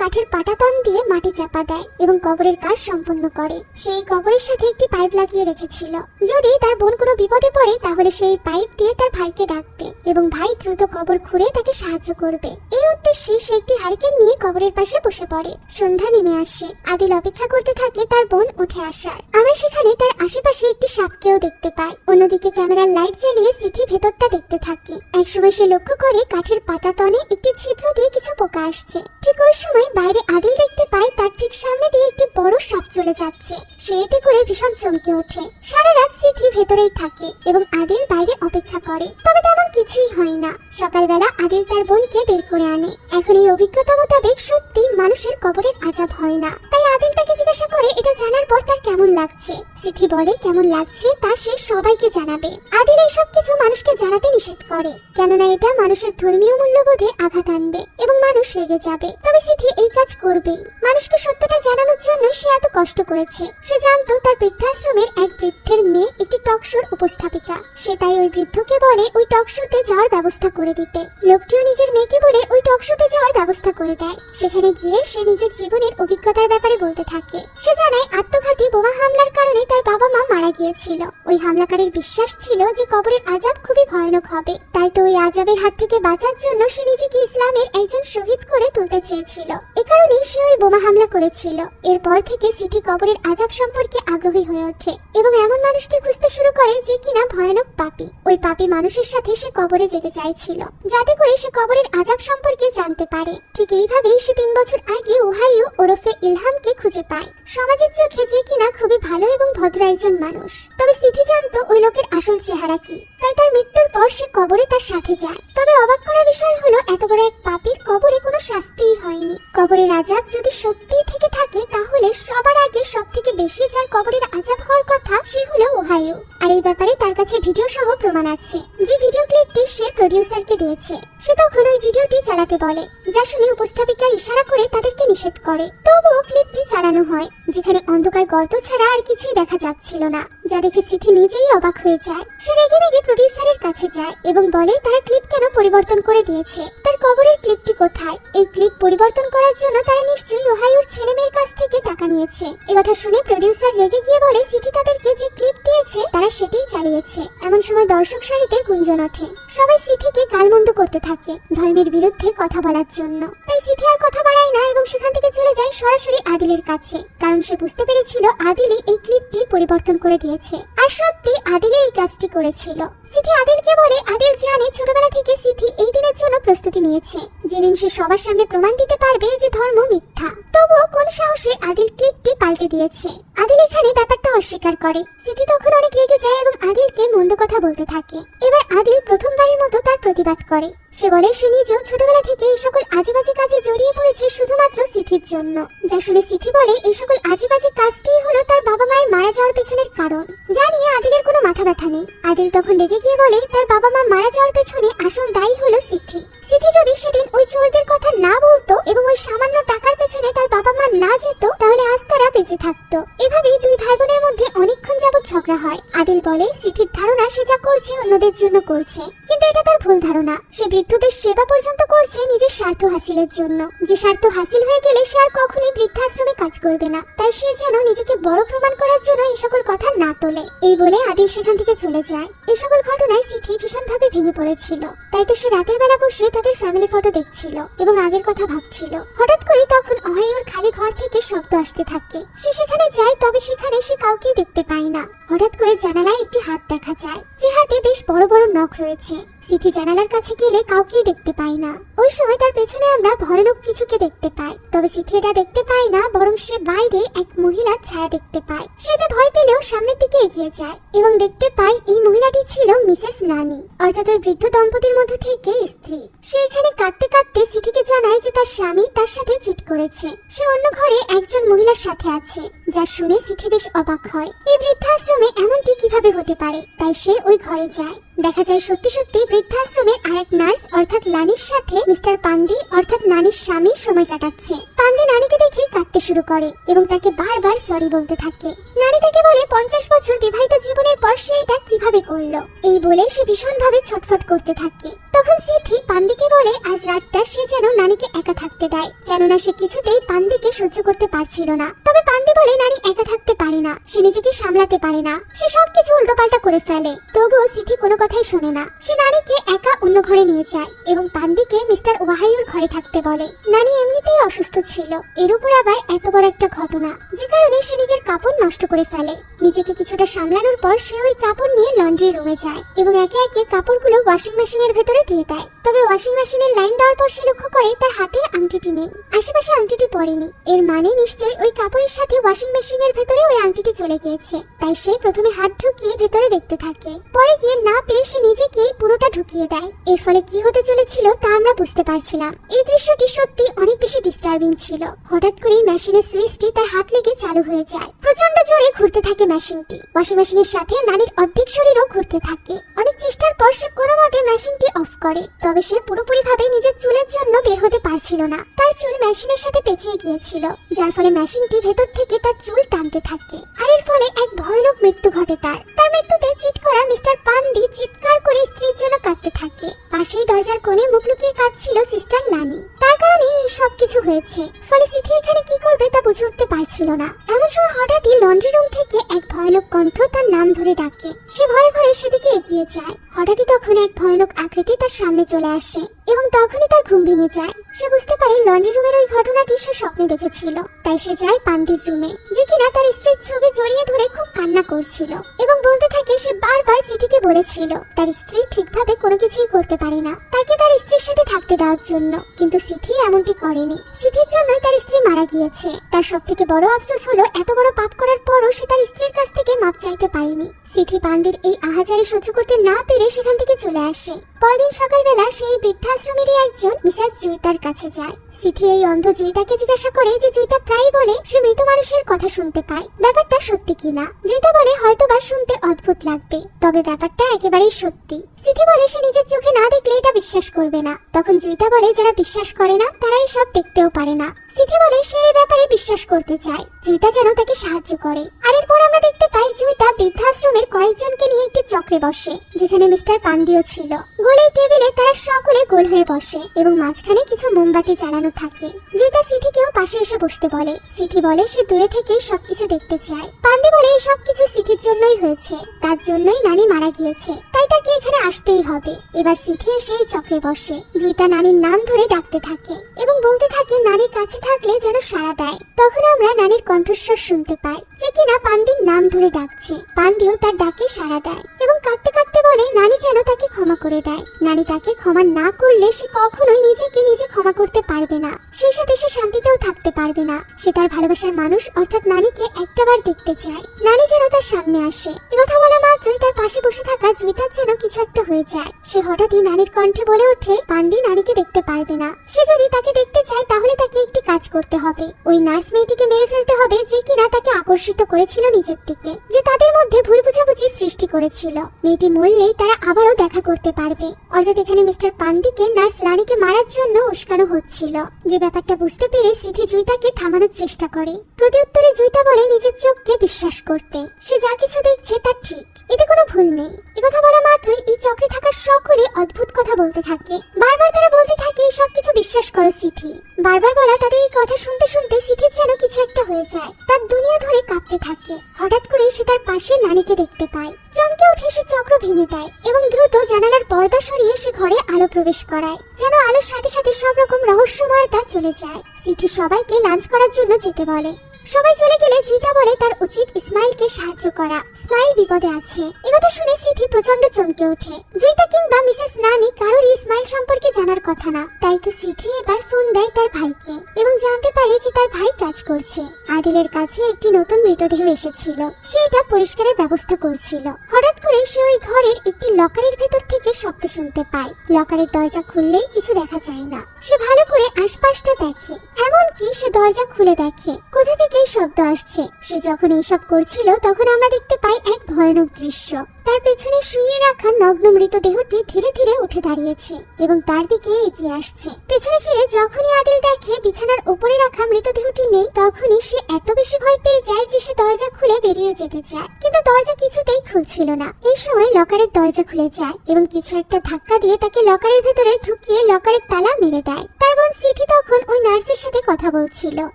কাঠের পাটাতন দিয়ে মাটি চাপা দেয় এবং কবরের কাজ সম্পন্ন করে। সেই কবরের সাথে একটি পাইপ লাগিয়ে রেখেছিল, যদি তার বোন কোনো বিপদে পড়ে তাহলে সেই পাইপ দিয়ে তার ভাইকে ডাকবে এবং ভাই দ্রুত কবর খুঁড়ে তাকে সাহায্য করবে। এই উদ্দেশ্যে সে একটি হারিকেন নিয়ে কবরের পাশে বসে পড়ে। সন্ধ্যা নেমে আসে। আদিল অপেক্ষা করতে থাকে তার বোন উঠে আসার। আমরা সেখানে তার আশেপাশে একটি সাপকেও দেখতে পাই। অন্যদিকে ক্যামেরার লাইট জ্বালিয়ে সিথি ভেতরটা দেখতে থাকে। একসময় সে লক্ষ্য করে কাঠের পাটাতনে একটি ছিদ্র দিয়ে কিছু পোকা আসছে। ঠিক ওই সময় বাইরে আদিল দেখতে পায় তার ঠিক সামনে দিয়ে একটি বড় সাপ চলে যাচ্ছে। সে এতে করে ভীষণ চমকে ওঠে। সারা রাত সিথি ভেতরেই থাকে এবং আদিল বাইরে অপেক্ষা করে, তবে তেমন কিছুই হয় না। সকালবেলা আদিল তার বোনকে বের করে আনে। এখন এই অভিজ্ঞতা মোতাবেক সত্যি মানুষের কবরের আযাব হয় না। তাই আদিল তাকে জিজ্ঞাসা করে এটা জানার পর তার কেমন লাগছে। সিথি বলে কেমন লাগছে তা সে সবাইকে জানাবে। আদিল এইসব কিছু মানুষকে জানাতে নিষেধ করে, কেননা এটা মানুষের ধর্মীয় মূল্যবোধে আঘাত আনবে এবং মানুষ রেগে যাবে। তবে সিথি এই কাজ করবেই। মানুষকে সত্যটা জানানোর জন্য সে এত কষ্ট করেছে। সে জানতো তার বৃদ্ধাশ্রমের এক বৃদ্ধের মেয়ে একটি টক শোর উপস্থাপিকা। সে তাই ওই বৃদ্ধকে বলে ওই টক শোতে যাওয়ার ব্যবস্থা করে দিতে। লোকটিও নিজের মেয়েকে বলে ওই টক শোতে যাওয়ার ব্যবস্থা করে দেয়। সেখানে গিয়ে সে নিজের জীবনের অভিজ্ঞতার ব্যাপারে বলতে থাকে। সে জানায় আত্মঘাতী বোমা হামলার কারণে তার বাবা মা মারা গিয়েছিল। ওই হামলাকারীর বিশ্বাস ছিল যে কবরের আযাব খুবই ভয়ানক হবে, তাই তো ওই আযাবের হাত থেকে বাঁচার জন্য সে নিজেকে ইসলামের একজন শহীদ করে তুলতে চেয়েছিল। এ কারণেই সে ওই বোমা হামলা করেছিল। এরপর থেকে সিথি কবরের আযাব সম্পর্কে আগ্রহী হয়ে ওঠে এবং এমন মানুষকে খুঁজতে শুরু করে যে কিনা ভয়ানক পাপী। ওই পাপী মানুষের সাথে সে কবরে যেতে চাইছিল, যাতে করে সে কবরের আযাব সম্পর্কে জানতে পারে। ঠিক এইভাবেই সে 3 বছর আগে ওহাইও ওরফে ইলহামকে খুঁজে পায়। সমাজের চোখে যে কিনা খুবই ভালো এবং ভদ্র একজন মানুষ। তবে সিথি জানতো ওই লোকের আসল চেহারা কি, তাই তার মৃত্যুর পর সে কবরে তার সাথে যায়। তবে অবাক করার বিষয় হলো এত বড় এক পাপীর কবরে কোনো শাস্তিই হয়নি। কবরের আযাব যদি সত্যিই থেকে থাকে তাহলে সবার আগে সবথেকে বেশি যার কবরের আযাব হওয়ার কথা সে হলো ওহাইও। আর এই ব্যাপারে তার কাছে ভিডিও সহ প্রমাণ আছে, যে ভিডিও ক্লিপটি সে প্রোডিউসারকে দিয়েছে। সে তখন ওই ভিডিওটি চালাতে বলে, যা শুনে উপস্থাপিকা ইশারা করে তাদেরকে নিষেধ করে। তবুও ক্লিপটি চালানো হয়, যেখানে অন্ধকার গর্ত ছাড়া আর কিছুই দেখা যাচ্ছিল না, যা দেখে সিথি নিজেই অবাক হয়ে যায়। সে রেগে রেগে প্রোডিউসারের কাছে যায় এবং বলে তারা ক্লিপ কেন পরিবর্তন করে দিয়েছে, তার কবরের ক্লিপটি কোথায়। এই ক্লিপ পরিবর্তন করার জন্য তারা নিশ্চয়ই ওহাইওর ছেলে মেয়ের কাছ থেকে টাকা নিয়েছে। এই কথা শুনে প্রোডিউসার রেগে গিয়ে বলে সিথি তাদেরকে যে ক্লিপ দিয়েছে তারা সেটাই চালিয়েছে। এমন সময় দর্শক সারিতে গুঞ্জন ওঠে। সবাই সিথিকে গালমন্দ করতে থাকে ধর্মের বিরুদ্ধে কথা বলার জন্য। তাই সিথি আর কথা বাড়ায় না এবং সেখান থেকে চলে যায় সরাসরি আদিলের কাছে, কারণ সে বুঝতে পেরেছিল আদিলই এই ক্লিপটি পরিবর্তন করে দিয়েছে। আর সত্যি আদিলই এই কাজটি করেছিল। সিথি আদিলকে বলে আদিল জানে ছোটবেলা থেকে সিথি এই দিনের জন্য প্রস্তুতি নিয়েছে, যেদিন সে সবার সামনে প্রমাণ দিতে পারবে যে ধর্ম মিথ্যা। তবুও কোন সাহসে আদিল ক্লিপটি পাল্টে দিয়েছে। আদিল এখানে ব্যাপারটা অস্বীকার করে। সিথি তখন অনেক রেগে যায় এবং আদিলকে মন্দ কথা বলতে থাকে। এবার আদিল প্রথমবারের মতো তার প্রতিবাদ করে। সে বলে সে নিজেও ছোটবেলা থেকে এই সকল আজেবাজে কাজে জড়িয়ে পড়েছে শুধুমাত্র সিথির জন্য। যা শুনে সিথি বলে এই সকল আজেবাজে কাজটি হলো তার বাবা মায়ের মারা যাওয়ার পেছনের কারণ, যা নিয়ে আদিলের কোনো মাথা ব্যথা নেই। আদিল তখন রেগে গিয়ে বলে তার বাবা মা মারা যাওয়ার পেছনে আসল দায়ী হলো সিথি। সিথি যদি সেদিন ওই চোরদের কথা না বলতো এবং ওই সামান্য টাকার পেছনে তার বাবা মা না যেত, তাহলে আজ তারা বেঁচে থাকতো। এভাবেই দুই ভাই বোনের মধ্যে অনেকক্ষণ যাবৎ ঝগড়া হয়। আদিল বলে সিথির ধারণা সে যা করছে অন্যদের জন্য করছে, কিন্তু এটা তার ভুল ধারণা। সে বৃদ্ধদের সেবা পর্যন্ত করছে নিজের স্বার্থ হাসিলের জন্য, যে স্বার্থ হাসিল হয়ে গেলে সে আর কখনোই বৃদ্ধাশ্রমে কাজ করবে না। তাই সে যেন নিজেকে বড় প্রমাণ করার জন্য এই সকল কথা না তোলে। এই বলে আদিল সেখান থেকে চলে যায়। এই সকল ঘটনায় সিথি ভীষণভাবে ভেঙে পড়েছিল। তাই তো সে রাতের বেলা বসে তাদের ফ্যামিলি ফটো দেখছিল এবং আগের কথা ভাবছিল। হঠাৎ করে তখন অহাইওর খালি ঘর থেকে শব্দ আসতে থাকে। সে সেখানে যায়, তবে সেখানে সে কাউকে দেখতে পায় না। হঠাৎ করে জানালায় একটি হাত দেখা যায়, যে হাতে বেশ বড় বড় নখ রয়েছে। সিথি জানালার কাছে গেলে কাউকেই দেখতে পায় না। ওই সময় তার পেছনে আমরা ভয়ানক কিছুকে দেখতে পাই, তবে সিথি এটা দেখতে পায় না, বরং সে বাইরে এক মহিলার ছায়া দেখতে পায়। সে এতে ভয় পেলেও সামনের দিকে এগিয়ে যায় এবং দেখতে পায় এই মহিলাটি ছিল মিসেস নানি, অর্থাৎ ওই বৃদ্ধ দম্পতির মধ্যে থেকে স্ত্রী। সে এখানে কাঁদতে কাঁদতে সিথিকে জানায় যে তার স্বামী তার সাথে চিট করেছে। সে অন্য ঘরে একজন মহিলার সাথে আছে, যা শুনে সিথি বেশ অবাক হয়। এই বৃদ্ধাশ্রমে এমনটি কিভাবে হতে পারে? তাই সে ওই ঘরে যায়। দেখা যায় সত্যি সত্যি বৃদ্ধাশ্রমের আরেক নার্স অর্থাৎ লানির সাথে মিস্টার পান্দি অর্থাৎ নানির স্বামী সময় কাটাচ্ছে। পান্দি নানিকে দেখে কাঁদতে শুরু করে এবং তাকে বারবার সরি বলতে থাকে। নানি তাকে বলে 50 বছর বিবাহিত জীবনের পর সে এটা কিভাবে করলো। এই বলে সে ভীষণভাবে ছটফট করতে থাকে। তখন সিথি পান্দিকে বলে আজ রাতটা সে যেন নানিকে একা থাকতে দেয়, কেননা সে কিছুতেই পান্দিকে সহ্য করতে পারছিল না। তবে পান্দি বলে নানি একা থাকতে পারে না, সে নিজেকে সামলাতে পারে না, সে সবকিছু উল্টোপাল্টা করে ফেলে। তবুও সিথি কোনো কথাই শোনে না। সে নানিকে একা অন্য ঘরে নিয়ে যায় এবং পান্দিকে মিস্টার ওয়াহাইওর ঘরে থাকতে বলে। নানি এমনিতেই অসুস্থ ছিল, এর উপর আবার এত বড় একটা ঘটনা, যে কারণে সে নিজের কাপড় নষ্ট করে ফেলে। নিজেকে কিছুটা সামলানোর পর সে ওই কাপড় নিয়ে লন্ড্রি রুমে যায় এবং একে একে কাপড়গুলো ওয়াশিং মেশিনের ভেতরে দিয়ে দেয়। তবে ওয়াশিং মেশিনের লাইন দেওয়ার পর সে লক্ষ্য করে তার হাতে আংটিটি নেই, আশেপাশে আংটিটি পড়েনি। এর মানে নিশ্চয়ই ওই কাপড়ের সাথে ওয়াশিং মেশিনের ভেতরে ওই আংটিটি চলে গিয়েছে। তাই সে প্রথমে হাত ঢুকিয়ে ভেতরে দেখতে থাকে, পরে গিয়ে না পেয়ে সে নিজেকে পুরোটা ঢুকিয়ে দেয়। এর ফলে কি হতে চলেছিল তা আমরা বুঝতে পারছিলাম। এই দৃশ্যটি সত্যি অনেক বেশি ডিস্টার্বিং ছিল। হঠাৎ করেই মেশিনের সুইচটি তার হাত লেগে চালু হয়ে যায়। প্রচন্ড জোরে ঘুরতে থাকে মেশিনটি। ওয়াশিং মেশিনের সাথে নানির অর্ধেক শরীরও ঘুরতে থাকে। অনেক চেষ্টার পর সে কোনো মতে মেশিনটি অফ করে, তবে সে পুরোপুরি ভাবে নিজের চুলের জন্য বের হতে পারছিল না। তার চুল মেশিনের সাথে পেঁচিয়ে গিয়েছিল, যার ফলে মেশিনটি ভেতর থেকে তার চুল টানতে থাকে। আর এর ফলে এক ভয়ানক মৃত্যু ঘটে তার মৃত্যুতে চিট করা মিস্টার পান্দি চিৎকার করে স্ত্রীর জন্য কাঁদতে থাকে। পাশেই দরজার কোণে মুখ লুকিয়ে কাঁদছিল সিস্টার লানি। তার কারণে এই সব কিছু হয়েছে। ফলে সিথি এখানে কি করবে তা বুঝে উঠতে পারছিল না। এমন সময় হঠাৎই লন্ড্রি রুম থেকে এক ভয়ানক কণ্ঠ তার নাম ধরে ডাকে। সে ভয়ে ভয়ে সেদিকে এগিয়ে যায়। হঠাৎই তখন এক ভয়ানক আকৃতি তার সামনে চলে আসে এবং তখনই তার ঘুম ভেঙে যায়। সে বুঝতে পারে লন্ড্রি রুমের ওই ঘটনাটি সে স্বপ্নে দেখেছিল। তাই সে যায় পান্দির রুমে, যে কিনা তার স্ত্রীর ছবি জড়িয়ে ধরে খুব কান্না করছিল এবং বলতে থাকে সে বারবার সিথিকে বলেছিল তার স্ত্রী ঠিকভাবে কোনো কিছুই করতে পারে না, তাকে তার স্ত্রীর সাথে থাকতে দেওয়ার জন্য। কিন্তু সিথি এমনটি করেনি। সিথির জন্যই তার স্ত্রী মারা গিয়েছে। তার সবথেকে বড় আফসোস হলো এত বড় পাপ করার পরও সে তার স্ত্রীর কাছ থেকে মাপ চাইতে পারেনি। সিথি পান্দির এই আহাজারি সহ্য করতে না পেরে সেখান থেকে চলে আসে। পরদিন সকালবেলা সেই বৃদ্ধাশ্রমেরই একজন মিসেস জুইতার কাছে যায়। সিথি এই অন্ধ জুইতাকে জিজ্ঞাসা করে যে জুইতা প্রায় বলে সে মৃত মানুষের কথা শুনতে পায়, ব্যাপারটা সত্যি কিনা। জুইতা বলে হয়তোবা শুনতে অদ্ভুত লাগবে, তবে ব্যাপারটা একেবারেই সত্যি। সিথি বলে সে নিজের চোখে না দেখলে এটা বিশ্বাস করবে না। তখন জুইতা বলে যারা বিশ্বাস করে না তারা এসব দেখতেও পারে না। সিথি বলে সে এই ব্যাপারে বিশ্বাস করতে চায়, জুইতা যেন তাকে সাহায্য করে। আর এরপর আমরা দেখতে পাই জুইতা বৃদ্ধাশ্রমের কয়েকজনকে নিয়ে একটি চক্রে বসে, যেখানে মিস্টার পান্দিও ছিল। গোলের টেবিলে তারা সকলে গোল হয়ে বসে এবং মাঝখানে কিছু মোমবাতি জ্বালানো থাকে। জুইতা সিথিকেও পাশে এসে বসতে বলে। সিথি বলে সে দূরে থেকেই সবকিছু দেখতে চায়। পান্দি বলে এই সবকিছু সিথির জন্যই হয়েছে, তার জন্যই নানি মারা গিয়েছে, তাই তাকে এখানে আসতেই হবে। এবার সিথি এসে এই চক্রে বসে। জুইতা নানির নাম ধরে ডাকতে থাকে এবং বলতে থাকে নানির কাছে থাকলে যেন সাড়া দেয়। তখন আমরা নানির কণ্ঠস্বর শুনতে পাই, যে কিনা পান্দির নাম ধরে ডাকছে। পান্দিও তার ডাকে সাড়া দেয় এবং কাঁদতে কাঁদতে বলে নানি যেন তাকে ক্ষমা করে দেয়। নানি তাকে ক্ষমা না করলে সে কখনোই নিজেকে নিজে ক্ষমা করতে পারবে না, সেই সাথে সে শান্তিতেও থাকতে পারবে না। সে তার ভালোবাসার মানুষ অর্থাৎ নানিকে একটাবার দেখতে চায়। নানি যেন তার সামনে আসে। কথা বলা মাত্রই তার পাশে বসে থাকা জুইতার যেন কিছু একটা হয়ে যায়। সে হঠাৎই নানির কণ্ঠে বলে ওঠে পান্দি নানিকে দেখতে পারবে না। সে যদি তাকে দেখতে চায় তাহলে তাকে একটি কাজ করতে হবে, ওই নার্স মেয়েটিকে মেরে ফেলতে হবে যে কিনা তাকে আকর্ষিত করেছিল নিজের দিকে, যে তাদের মধ্যে ভুল বুঝাবুঝি সৃষ্টি করেছিল। মেয়েটি মরলেই তারা আবারও দেখা করতে পারবে। অর্থাৎ এখানে মিস্টার পান্দিকে নার্স লানিকে মারার জন্য উস্কানো হচ্ছিল। যে ব্যাপারটা বুঝতে পেরে সিথি জুইতাকে থামানোর চেষ্টা করে। প্রত্যুত্তরে জুইতা বলে নিজের চোখকে বিশ্বাস করতে, সে যা কিছু দেখছে তা ঠিক, এতে কোনো ভুল নেই। একথা বলা মাত্র মাত্রই এই চক্রে থাকা সকলে অদ্ভুত কথা বলতে থাকে। বারবার তারা বলতে থাকে এই সবকিছু বিশ্বাস করো সিথি। বারবার বলা তাদের এই কথা শুনতে শুনতে সিথির যেন কিছু একটা হয়ে যায়, তার দুনিয়া ধরে কাঁপতে থাকে। হঠাৎ করে সে তার পাশে নানিকে দেখতে পায়। চমকে উঠে সে চক্র ভেঙে দেয় এবং দ্রুত জানালার পর্দা সরিয়ে সে ঘরে আলো প্রবেশ করায়, যেন আলোর সাথে সাথে সব রকম রহস্যময়তা চলে যায়। সিথি সবাইকে লাঞ্চ করার জন্য যেতে বলে। সবাই চলে গেলে জুইতা বলে তার উচিত ইসমাইলকে সাহায্য করা, ইসমাইল বিপদে আছে। একথা শুনে সিথি প্রচন্ড চমকে ওঠে। জুইতা কিংবা মিসেস নানি কারোরই ইসমাইল সম্পর্কে জানার কথা না, তাই তো সিথি এবার ফোন দেয় তার ভাইকে এবং জানতে পারে যে তার ভাই কাজ করছে। আদিলের কাছে একটি নতুন মৃতদেহ এসেছিল, সে এটা পরিষ্কারের ব্যবস্থা করছিল। হঠাৎ করে সে ওই ঘরের একটি লকারের ভেতর থেকে শব্দ শুনতে পায়। লকারের দরজা খুললেই কিছু দেখা যায় না। সে ভালো করে আশপাশটা দেখে, এমনকি সে দরজা খুলে দেখে কোথা থেকে এই শব্দ আসছে। সে যখন এইসব করছিল তখন আমরা দেখতে পাই এক ভয়ানক দৃশ্য। তার পেছনে শুয়ে রাখা নগ্ন মৃতদেহটি ধীরে ধীরে উঠে দাঁড়িয়েছে এবং তার দিকে এগিয়ে আসছে। পেছনে ফিরে যখনই আদিল দেখে বিছানার উপরে রাখা মৃতদেহটি নেই, তখনই সে এত বেশি ভয় পেয়ে যায় যে সে দরজা খুলে বেরিয়ে যেতে চায়, কিন্তু দরজা কিছুতেই খুলছিল না। এই সময় লকারের দরজা খুলে যায় এবং কিছু একটা ধাক্কা দিয়ে তাকে লকারের ভেতরে ঢুকিয়ে লকারের তালা মেরে দেয়। তার বোন সিথি তখন ওই নার্সের সাথে কথা বলছিল,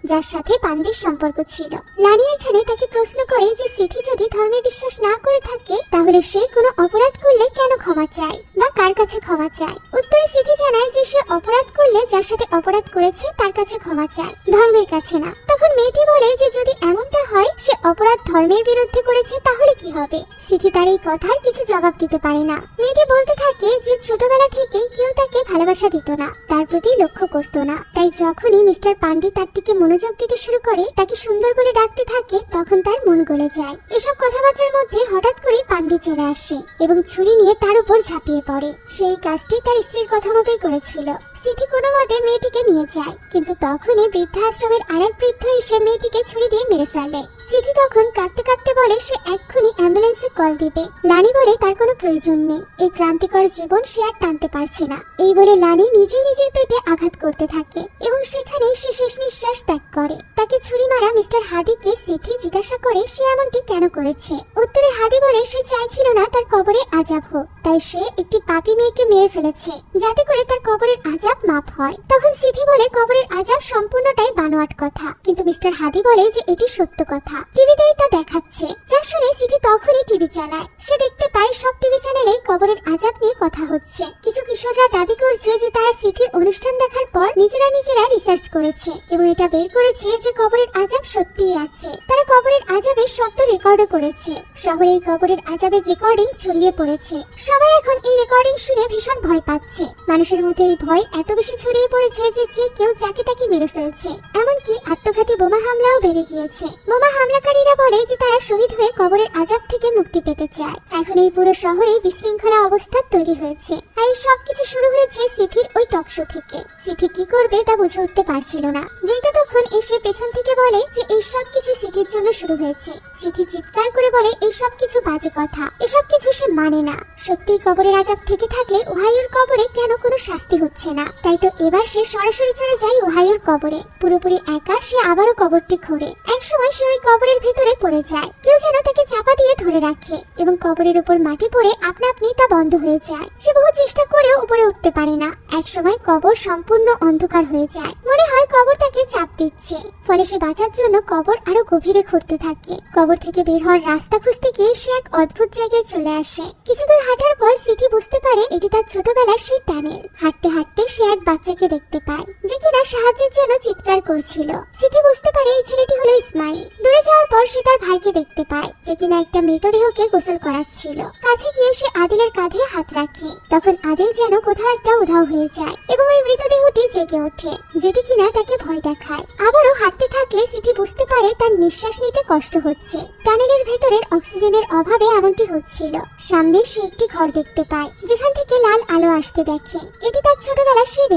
যার সাথে পান্ডির সম্পর্ক ছিল। লানি এখানে তাকে প্রশ্ন করে যে সিথি যদি ধর্মে বিশ্বাস না করে থাকে তাহলে সে কোনো অপরাধ করলে কেন ক্ষমা চায় বা কার কাছে ক্ষমা চায়। উত্তরে সিথি জানায় যে সে অপরাধ করলে যার সাথে অপরাধ করেছে তার কাছে ক্ষমা চায়, ধর্মের কাছে না। তখন মেয়েটি বলে যে যদি এমনটা হয় সে অপরাধ ধর্মের বিরুদ্ধে করেছে তাহলে কি হবে। সিথি তার এই কথার কিছু জবাব দিতে পারে না। মেয়েটি বলতে থাকে যে ছোটবেলা থেকেই কেউ তাকে ভালোবাসা দিত না, তার প্রতি লক্ষ্য করতো না, তাই যখনই মিস্টার পান্ডি তার দিকে মনোযোগ দিতে শুরু করে, তাকে সুন্দর বলে ডাকতে থাকে, তখন তার মন গলে যায়। এসব কথাবার্তার মধ্যে হঠাৎ করে পান্ডি চলে আসে এবং ছুরি নিয়ে তার উপর ঝাঁপিয়ে পড়ে। সেই কাজটি তার স্ত্রীর কথা মতোই করেছিল। সিথি কোনো মতে মেয়েটিকে নিয়ে যায়, কিন্তু তখনই বৃদ্ধাশ্রমের আরেক বৃদ্ধ এসে মেয়েটিকে ছুরি দিয়ে মেরে ফেলে। সিথি তখন কাঁদতে কাঁদতে বলে সে এক্ষুনি অ্যাম্বুলেন্সে কল দিবে। লানি বলে তার কোনো প্রয়োজন নেই, এই ক্রান্তিকর জীবন সে আর টানতে পারছে না। এই বলে লানি নিজেই নিজের পেটে আঘাত করতে থাকে এবং সেখানেই সে শেষ নিঃশ্বাস ত্যাগ করে। তাকে ছুরি মারা মিস্টার হাদিকে সিথি জিজ্ঞাসা করে সে এমনটি কেন করেছে। উত্তরে হাদি বলে সে চাইছিল না তার কবরে আযাব হোক, তাই সে একটি পাপী মেয়েকে মেরে ফেলেছে যাতে করে তার কবরের আযাব মাফ হয়। তখন সিথি বলে কবরের আযাব সম্পূর্ণটাই বানোয়াট কথা, কিন্তু মিস্টার হাদি বলে যে এটি সত্য কথা, টিভিতেই তা দেখাচ্ছে। যা শুনে সিথি তখনই টিভি চালায়। সে দেখতে পায় সব টিভি চ্যানেলেই কবরের আযাব নিয়ে কথা হচ্ছে। কিছু কিশোররা দাবি করছে যে তারা সিথির অনুষ্ঠান দেখার পর নিজেরা রিসার্চ করেছে এবং এটা বের করেছে যে কবরের আযাব সত্যিই আছে। তারা কবরের আযাবের শব্দ রেকর্ডও করেছে। শহরে এই কবরের আযাবের রেকর্ডিং ছড়িয়ে পড়েছে। সবাই এখন এই রেকর্ডিং শুনে ভীষণ ভয় পাচ্ছে। মানুষের মধ্যে এই ভয় এত বেশি ছড়িয়ে পড়েছে যে যে কেউ যাকে তাকে মেরে ফেলছে, এমনকি আত্মঘাতী বোমা হামলাও বেড়ে গিয়েছে। বোমা হামলাকারীরা বলে যে তারা শহীদ হয়ে কবরের আযাব থেকে মুক্তি পেতে চায়। এখন এই পুরো শহরে বিশৃঙ্খলা অবস্থা তৈরি হয়েছে। আর এই সবকিছু শুরু হয়েছে সিথির ওই টক শো থেকে। সিথি কি করবে তা বুঝে উঠতে পারছিল না। জয়িতা তখন এসে পেছন থেকে বলে যে এই সব কিছু সিথির জন্য শুরু হয়েছে। সিথি চিৎকার করে বলে এই সব কিছু বাজে কথা, এসব কিছু সে মানে না। সত্যি কবরের আযাব থেকে থাকলে ওহাইওর কবরে কেন কোনো শাস্তি হচ্ছে না। তাই তো এবার সে সরাসরি চলে যায় ওহাইওর কবরে। পুরোপুরি একা সে আবারও কবরটি খোঁড়ে। এক সময় সে ওই কবরের ভেতরে পড়ে যায়। কেউ যেন তাকে চাপা দিয়ে ধরে রাখে এবং কবরের উপর মাটি পড়ে আপনা আপনি তা বন্ধ হয়ে যায়। সে বহু চেষ্টা করেও উপরে উঠতে পারে না। এক সময় কবর সম্পূর্ণ অন্ধকার হয়ে যায়। মনে হয় কবর তাকে চাপ দিচ্ছে। ফলে সে বাঁচার জন্য কবর আরো গভীরে খুঁড়তে থাকে। কবর থেকে বের হওয়ার রাস্তা খুঁজতে গিয়ে সে এক অদ্ভুত জায়গায় চলে আসে। কিছু দূর হাঁটার পর সিথি বুঝতে পারে এটি তার ছোটবেলার সেই টানেল। হাঁটতে হাঁটতে সে এক বাচ্চাকে দেখতে পায় যে কিনা সাহায্যের জন্য চিৎকার করছিল। সিথি বুঝতে পারে এই ছেলেটি হলো ইসমাইল। দূরে যাওয়ার পর সে তার ভাইকে দেখতে পায় যে কিনা একটা মৃতদেহকে গোসল করাচ্ছিল। কাছে গিয়ে সে আদিলের কাঁধে হাত রাখে। তখন আদিল যেন কোথাও একটা উধাও হয়ে যায় এবং ওই মৃতদেহটি জেগে ওঠে, যেটি কিনা তাকে ভয় দেখায়। আবারও হাঁটতে থাকলে সিথি বুঝতে পারে তার নিঃশ্বাস নিতে কষ্ট হচ্ছে। টানেলের ভেতরের অক্সিজেনের অভাবে এমনটি হচ্ছিল। সামনে সে একটি ঘর দেখতে পায় যেখানে সেখান থেকে লাল আলো আসতে দেখে। এটি তার ছোটবেলার সেই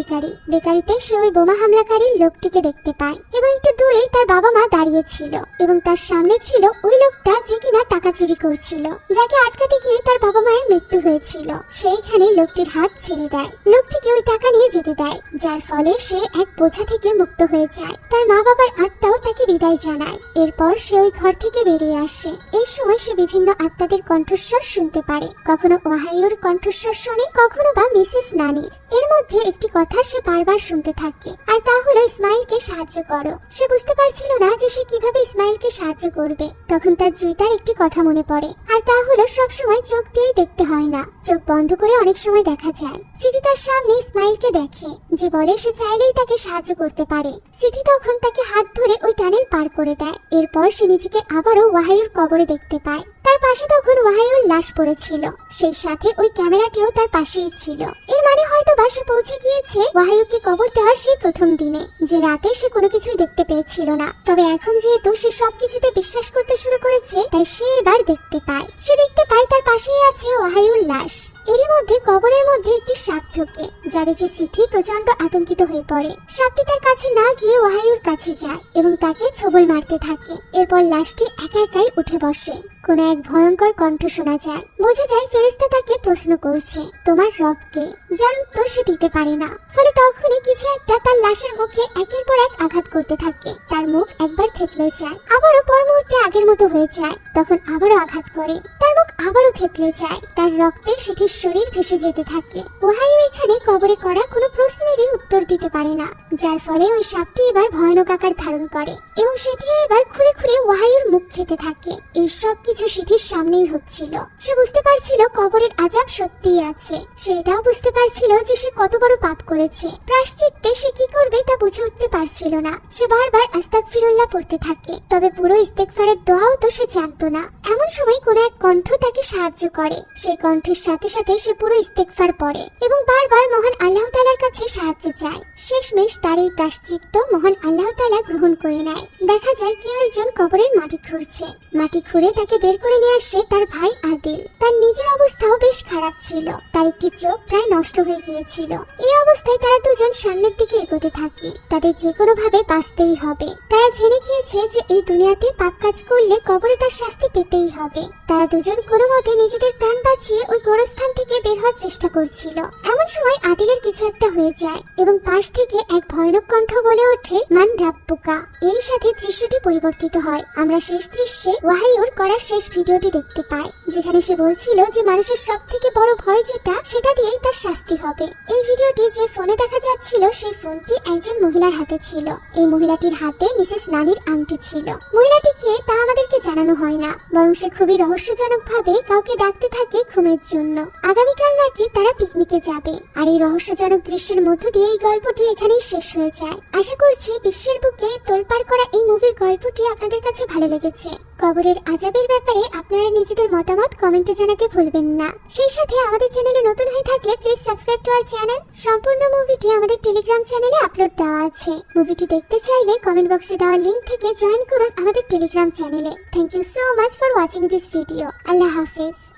বেকারিতে সে ওই বোমা হামলাকারী লোকটিকে দেখতে পায় এবং একটু দূরেই তার বাবা মা দাঁড়িয়ে ছিল এবং তার সামনে ছিল ওই লোকটা যে কিনা টাকা চুরি করছিল, যাকে আটকাতে গিয়ে তার বাবা মায়ের মৃত্যু হয়েছিল। সেইখানে লোকটির হাত ছেড়ে দেয়, লোকটিকে ওই টাকা নিয়ে যেতে দেয়, যার ফলে সে এক বোঝা থেকে মুক্ত হয়ে যায়। তার মা বাবার আত্মাও তাকে বিদায় জানায়। এরপর সে ওই ঘর থেকে বেরিয়ে আসে। এই সময় সে বিভিন্ন আত্মাদের কণ্ঠস্বর শুনতে পারে, কখনো ওহাইওর কণ্ঠস্বর শোনে, কখনো বা মিসেস নানির। এর মধ্যে একটি কথা সে বারবার শুনতে থাকে, আর তা হলো ইসমাইলকে সাহায্য করো। সে বুঝতে পারছিল না যে সে কিভাবে ইসমাইলকে সাহায্য করবে। তখন তার জুইতার একটি কথা মনে পড়ে, আর তা হলো সবসময় চোখ দিয়ে দেখতে হয় না, চোখ বন্ধ করে অনেক সময় দেখা যায়। সিথি তার সামনে ইসমাইলকে দেখে, যে বলে সে চাইলেই তাকে সাহায্য করতে পারে। সিথি তখন তাকে হাত ধরে ওই টানেল পার করে দেয়। এরপর সে নিজেকে আবারও ওয়াহাইউর কবরে দেখতে পায়। তার পাশে তখন ওয়াহাইউর লাশ পড়েছিল, সেই সাথে ওই ক্যামেরাটিও তার পাশেই ছিল। এর মানে হয়তো বা সে পৌঁছে গিয়েছে ওয়াহাইউকে কবর দেওয়ার সেই প্রথম দিনে, যে রাতে সে কোনো কিছুই দেখতে পেয়েছিল না। তবে এখন যেহেতু সে সবকিছুতে বিশ্বাস করতে শুরু করেছে, তাই সে এবার দেখতে পায়। সে দেখতে পায় তার পাশেই আছে ওয়াহাইউর লাশ। এরই মধ্যে কবরের মধ্যে একটি সাপ ঢোকে, যা দেখে সিথি প্রচন্ড আতঙ্কিত হয়ে পড়ে। সাপটি তার কাছে না গিয়ে ওয়াহাইউর কাছে যায় এবং তাকে ছোবল মারতে থাকে। এরপর লাশটি একা একাই উঠে বসে। কোন এক ভয়ঙ্কর কণ্ঠ শোনা যায়, বোঝা যায় ফেরেশতা তাকে প্রশ্ন করছে, তোমার রব কে? যার উত্তর সে দিতে পারে না। ফলে তখনই কিছু একটা তার লাশের মুখে একের পর এক আঘাত করতে থাকে। তার মুখ একবার থেতলে যায়, আবারও পর মুহূর্তে আগের মতো হয়ে যায়। তখন আবারও আঘাত করে, তার মুখ আবারও থেতলে যায়। তার রক্তে সিথির শরীর ভেসে যেতে থাকে। ওহাইও এখানে কবরে করা কোনো প্রশ্নেরই উত্তর দিতে পারে না, যার ফলে ওই সাপটি এবার ভয়ানক আকার ধারণ করে এবং সেটিও এবার খুঁড়ে খুঁড়ে ওহাইওর মুখ খেতে থাকে। এই সব কিছু সিথির সামনেই হচ্ছিল। সে বুঝতে পারছিল কবরের আযাব সত্যিই আছে। সে এটাও বুঝতে পারছিল যে সে কত বড় পাপ করেছে। প্রায়শ্চিত্তে সে কি করবে তা বুঝে উঠতে পারছিল না। সে বারবার আস্তাগফিরুল্লাহ পড়তে থাকে, তবে পুরো ইস্তেগফারের দোয়াও তো সে জানতো না। এমন সময় কোন এক কণ্ঠ তাকে সাহায্য করে। সেই কণ্ঠের সাথে সাথে সে পুরো ইস্তেগফার পড়ে এবং বারবার মহান আল্লাহ তাআলার কাছে সাহায্য চায়। শেষমেশ তার এই প্রায়শ্চিত্ত মহান আল্লাহ তাআলা গ্রহণ করে নেয়। দেখা যায় কেউ একজন কবরের মাটি খুঁড়ছে। মাটি খুঁড়ে তাকে বের করে নিয়ে আসে তার ভাই আদিল। তার নিজের অবস্থাও বেশ খারাপ ছিল, তার একটি চোখ প্রায় নষ্ট হয়ে গিয়েছিল। এই অবস্থায় তারা দুজন সামনের দিকে এগোতে থাকে। তাদের যে কোনো ভাবে বাঁচতেই হবে। তারা জেনে গিয়েছে যে এই দুনিয়াতে পাপ কাজ করলে কবরে তার শাস্তি পেতেই হবে। তারা দুজন কোনো মতে নিজেদের প্রাণ বাঁচিয়ে ওই গোরস্থান থেকে বের হওয়ার চেষ্টা করছিল। এমন সময় আদিলের কিছু একটা হয়ে যায় এবং পাশ থেকে এক ভয়ানক কণ্ঠ বলে ওঠে, মান রাব্বুকা। এর সাথে দৃশ্যটি পরিবর্তিত হয়। আমরা শেষ দৃশ্যে ওয়াহাইওর করা শেষ ভিডিওটি দেখতে পাই, যেখানে সে বলছিল যে মানুষের সব থেকে বড় ভয় যেটা, সেটা দিয়েই তার শাস্তি হবে। এই ভিডিওটি যে ফোনে দেখা যাচ্ছিল, সেই ফোনটি একজন মহিলার হাতে ছিল। এই মহিলাটির হাতে মিসেস নানির আংটি ছিল। মহিলাটি কে তা আমাদেরকে জানানো হয় না, বরং সে খুবই রহস্যজনক ভাবে কাউকে ডাকতে থাকে ঘুমের জন্য। আগামীকাল নাকি তারা পিকনিকে যাবে। আর এই রহস্যজনক দৃশ্যের মধ্য দিয়ে এই গল্পটি এখানেই শেষ হয়ে যায়। আশা করছি বিশ্বের বুকে তোলপাড় করা এই মুভির গল্পটি আপনাদের কাছে ভালো লেগেছে। কবরের আযাবের ব্যাপারে আপনারা নিজেদের মতামত কমেন্টে জানাতে ভুলবেন না। সেই সাথে আমাদের চ্যানেলে নতুন হয়ে থাকলে please subscribe to our channel. সম্পূর্ণ মুভিটি আমাদের টেলিগ্রাম চ্যানেলে আপলোড দেওয়া আছে। মুভিটি দেখতে চাইলে কমেন্ট বক্সে দেওয়া লিংক থেকে জয়েন করুন আমাদের টেলিগ্রাম চ্যানেলে। Thank you so much for watching this video. আল্লাহ হাফেজ।